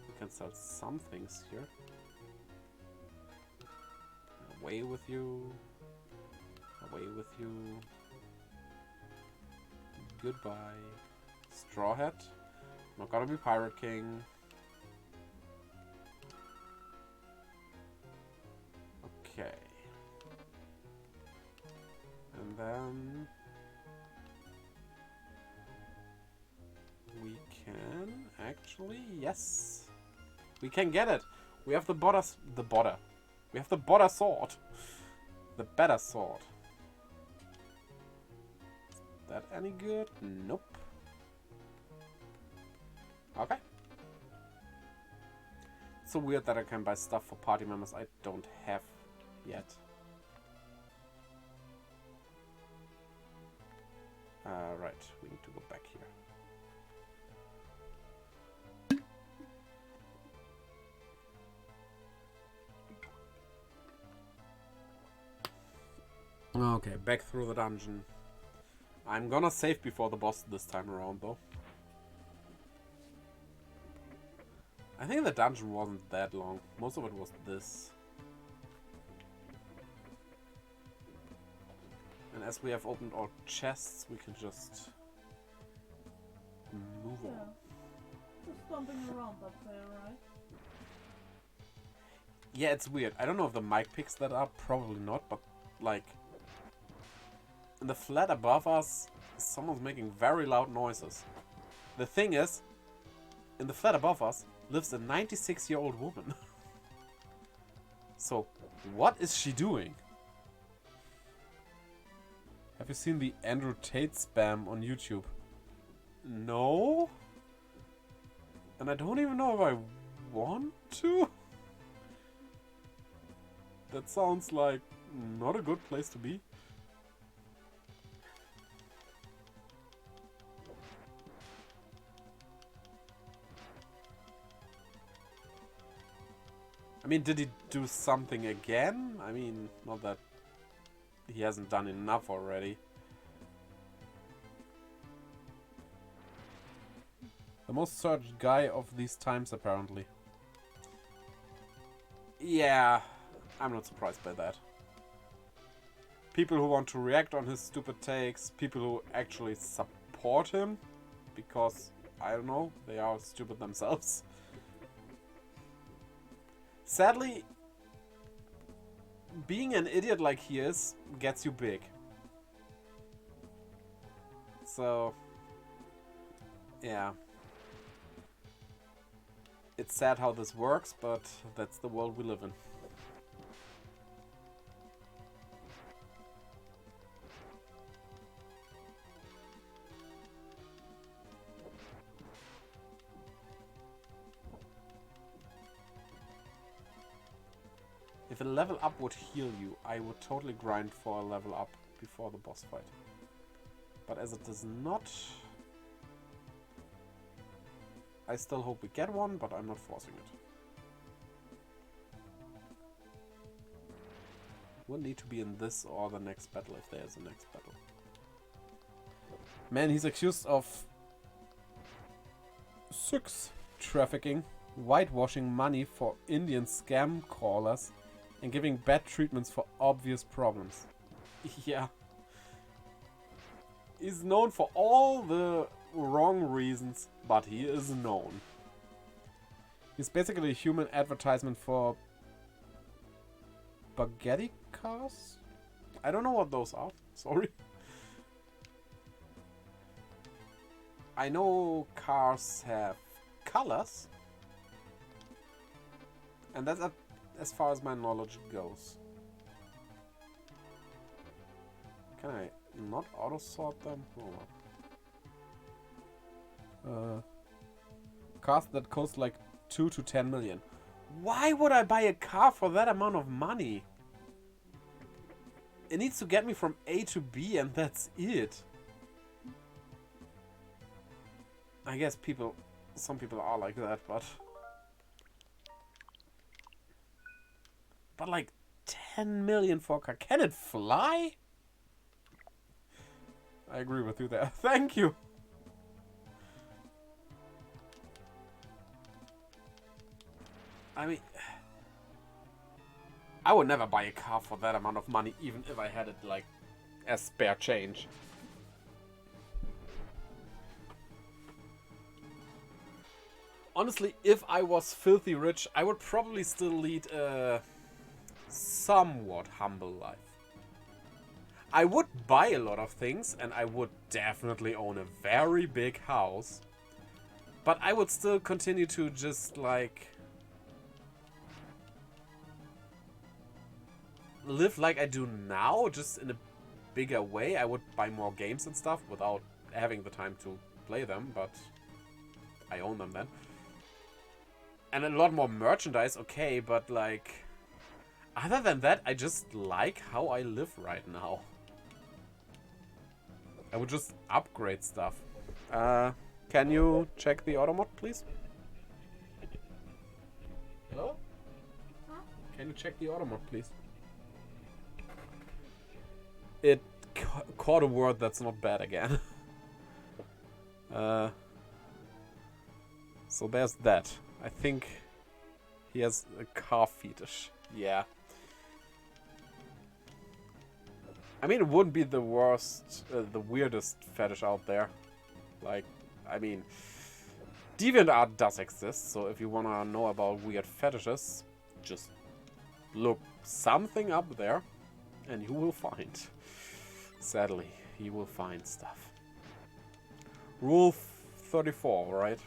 We can sell some things here. Away with you. Away with you. Goodbye. Straw Hat. Not gonna be Pirate King. Okay. And then we can actually, yes, we can get it. We have the we have the border sword, the better sword. Is that any good? Nope. Okay. It's so weird that I can buy stuff for party members I don't have yet. Right, we need to go back here. Okay, back through the dungeon. I'm gonna save before the boss this time around, though. I think the dungeon wasn't that long. Most of it was this. And as we have opened our chests, we can just move on. Just stomping around up there, right? Yeah, it's weird. I don't know if the mic picks that up. Probably not, but like in the flat above us, someone's making very loud noises. The thing is, in the flat above us lives a 96-year-old woman. So, what is she doing? Have you seen the Andrew Tate spam on YouTube? No? And I don't even know if I want to? That sounds like not a good place to be. I mean, did he do something again? I mean, not that he hasn't done enough already. The most searched guy of these times, apparently. Yeah, I'm not surprised by that. People who want to react on his stupid takes, people who actually support him, because, I don't know, they are stupid themselves. Sadly, being an idiot like he is gets you big. So, yeah. It's sad how this works, but that's the world we live in. If a level up would heal you, I would totally grind for a level up before the boss fight. But as it does not, I still hope we get one, but I'm not forcing it. We'll need to be in this or the next battle if there is a next battle. Man, he's accused of sex trafficking, whitewashing money for Indian scam callers, and giving bad treatments for obvious problems. Yeah. He's known for all the wrong reasons, but he is known. He's basically a human advertisement for spaghetti cars? I don't know what those are. Sorry. I know cars have colors. And that's as far as my knowledge goes. Can I not auto-sort them? Oh. Cars that cost like 2 to 10 million. Why would I buy a car for that amount of money? It needs to get me from A to B and that's it. I guess some people are like that, but like 10 million for a car. Can it fly? I agree with you there. Thank you. I mean, I would never buy a car for that amount of money, even if I had it like as spare change. Honestly, if I was filthy rich, I would probably still lead a somewhat humble life. I would buy a lot of things, and I would definitely own a very big house. But I would still continue to just, like, live like I do now, just in a bigger way. I would buy more games and stuff without having the time to play them, but I own them then. And a lot more merchandise, okay, but, like, other than that, I just like how I live right now. I would just upgrade stuff. Can you check the auto mod, please? Hello? Huh? Can you check the auto mod, please? It caught a word that's not bad again. So there's that. I think he has a car fetish. Yeah. I mean, it wouldn't be the worst, the weirdest fetish out there. Like, I mean, DeviantArt does exist, so if you wanna know about weird fetishes, just look something up there, and you will find. Sadly, you will find stuff. Rule 34, right?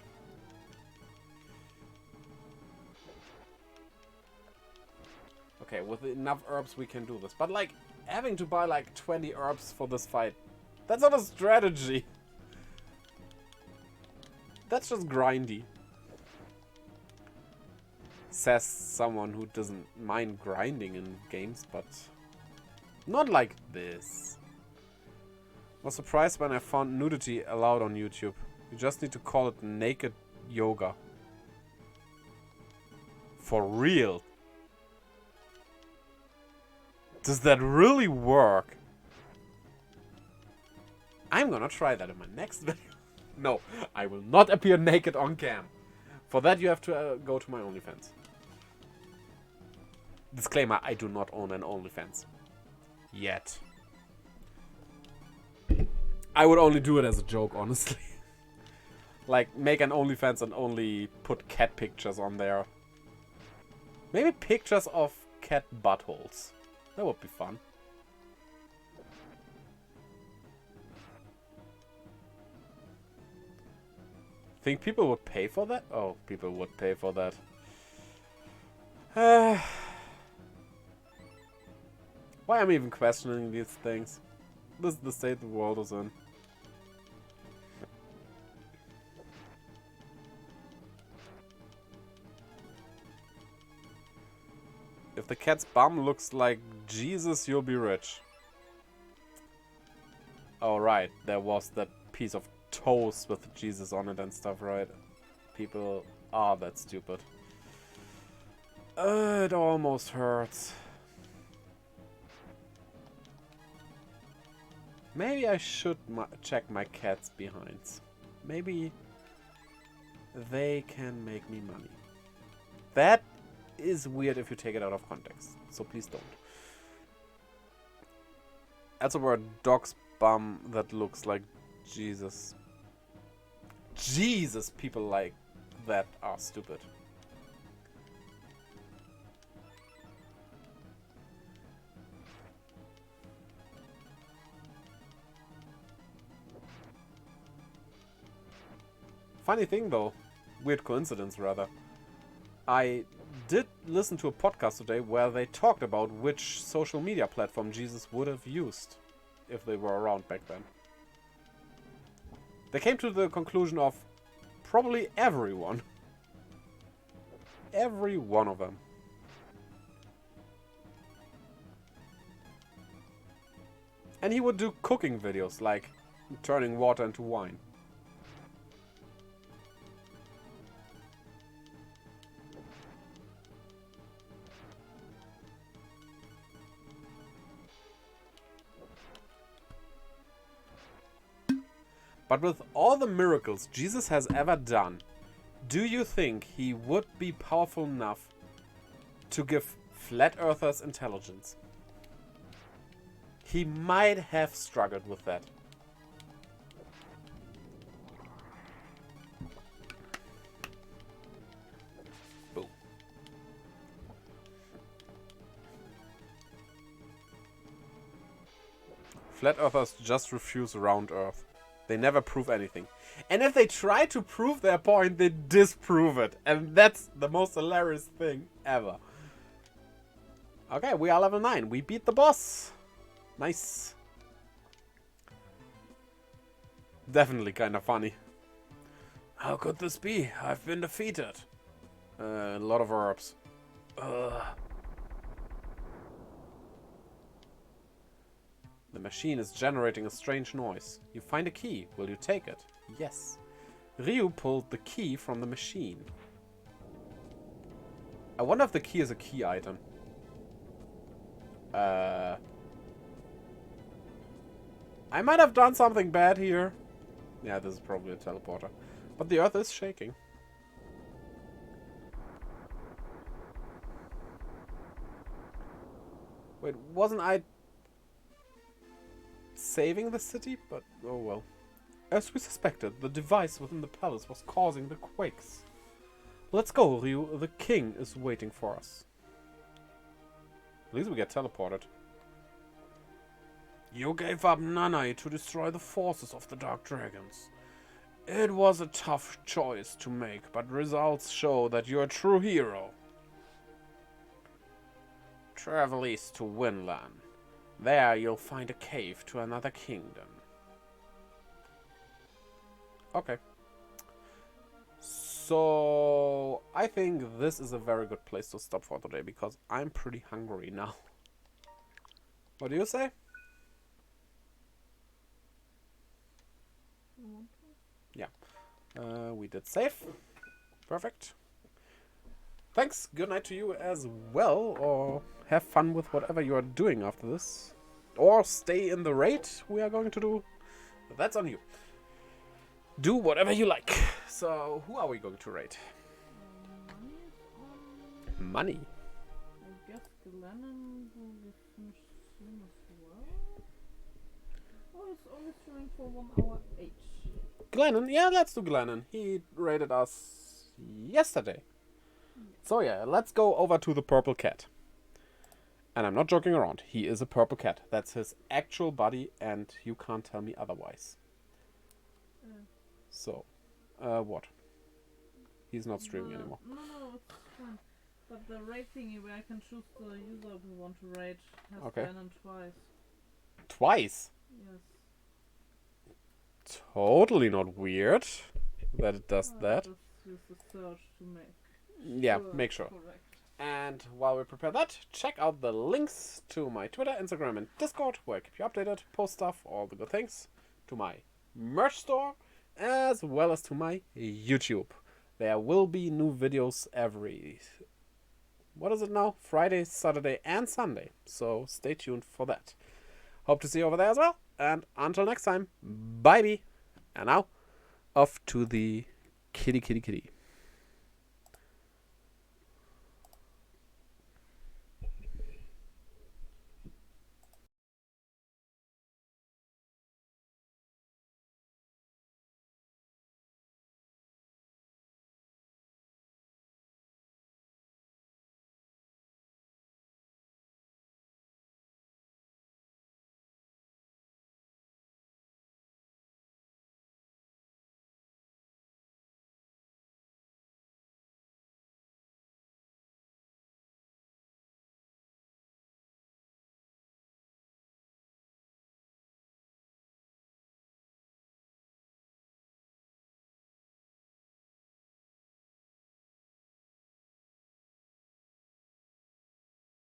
Okay, with enough herbs we can do this. But, like, having to buy, like, 20 herbs for this fight, that's not a strategy. That's just grindy. Says someone who doesn't mind grinding in games, but not like this. Was surprised when I found nudity allowed on YouTube. You just need to call it naked yoga. For real. Does that really work? I'm gonna try that in my next video. No, I will not appear naked on cam. For that you have to go to my OnlyFans. Disclaimer, I do not own an OnlyFans. Yet. I would only do it as a joke, honestly. Like, make an OnlyFans and only put cat pictures on there. Maybe pictures of cat buttholes. That would be fun. Think people would pay for that? Oh, people would pay for that. Why am I even questioning these things? This is the state the world is in. If the cat's bum looks like Jesus, you'll be rich. Oh, right. There was that piece of toast with Jesus on it and stuff, right? People are that stupid. It almost hurts. Maybe I should check my cat's behinds. Maybe they can make me money. That is weird if you take it out of context, so please don't. Also, were a dog's bum that looks like Jesus. Jesus, people like that are stupid. Funny thing though, weird coincidence rather. I did listen to a podcast today where they talked about which social media platform Jesus would have used if they were around back then. They came to the conclusion of probably everyone. Every one of them. And he would do cooking videos, like turning water into wine. But with all the miracles Jesus has ever done, do you think he would be powerful enough to give flat earthers intelligence? He might have struggled with that. Boom. Flat earthers just refuse round earth. They never prove anything. And if they try to prove their point, they disprove it. And that's the most hilarious thing ever. Okay, we are level 9. We beat the boss. Nice. Definitely kind of funny. How could this be? I've been defeated. A lot of herbs. Ugh. The machine is generating a strange noise. You find a key. Will you take it? Yes. Ryu pulled the key from the machine. I wonder if the key is a key item. I might have done something bad here. Yeah, this is probably a teleporter. But the earth is shaking. Wait, wasn't I saving the city? But oh well. As we suspected, the device within the palace was causing the quakes. Let's go, Ryu. The king is waiting for us. At least we get teleported. You gave up Nanai to destroy the forces of the Dark Dragons. It was a tough choice to make, but results show that you're a true hero. Travel east to Winland. There you'll find a cave to another kingdom. Okay. So, I think this is a very good place to stop for today, because I'm pretty hungry now. What do you say? Yeah. We did save. Perfect. Thanks. Good night to you as well, or have fun with whatever you are doing after this. Or stay in the raid we are going to do. That's on you. Do whatever you like. So, who are we going to raid? Money. I guess Glennon will be finished soon as well. Oh, it's only streaming for 1 hour each. Glennon? Yeah, let's do Glennon. He raided us yesterday. So yeah, let's go over to the purple cat. And I'm not joking around. He is a purple cat. That's his actual body, and you can't tell me otherwise. So, what? He's not streaming anymore. No, it's fine. But the raid thingy where I can choose the user we want to raid has Glennon twice. Twice? Yes. Totally not weird that it does that. Just use the search to make. Yeah, make sure. Correct. And while we prepare that, check out the links to my Twitter, Instagram, and Discord, where I keep you updated, post stuff, all the good things, to my merch store, as well as to my YouTube. There will be new videos every, what is it now? Friday, Saturday, and Sunday. So stay tuned for that. Hope to see you over there as well. And until next time, bye-bye. And now, off to the kitty.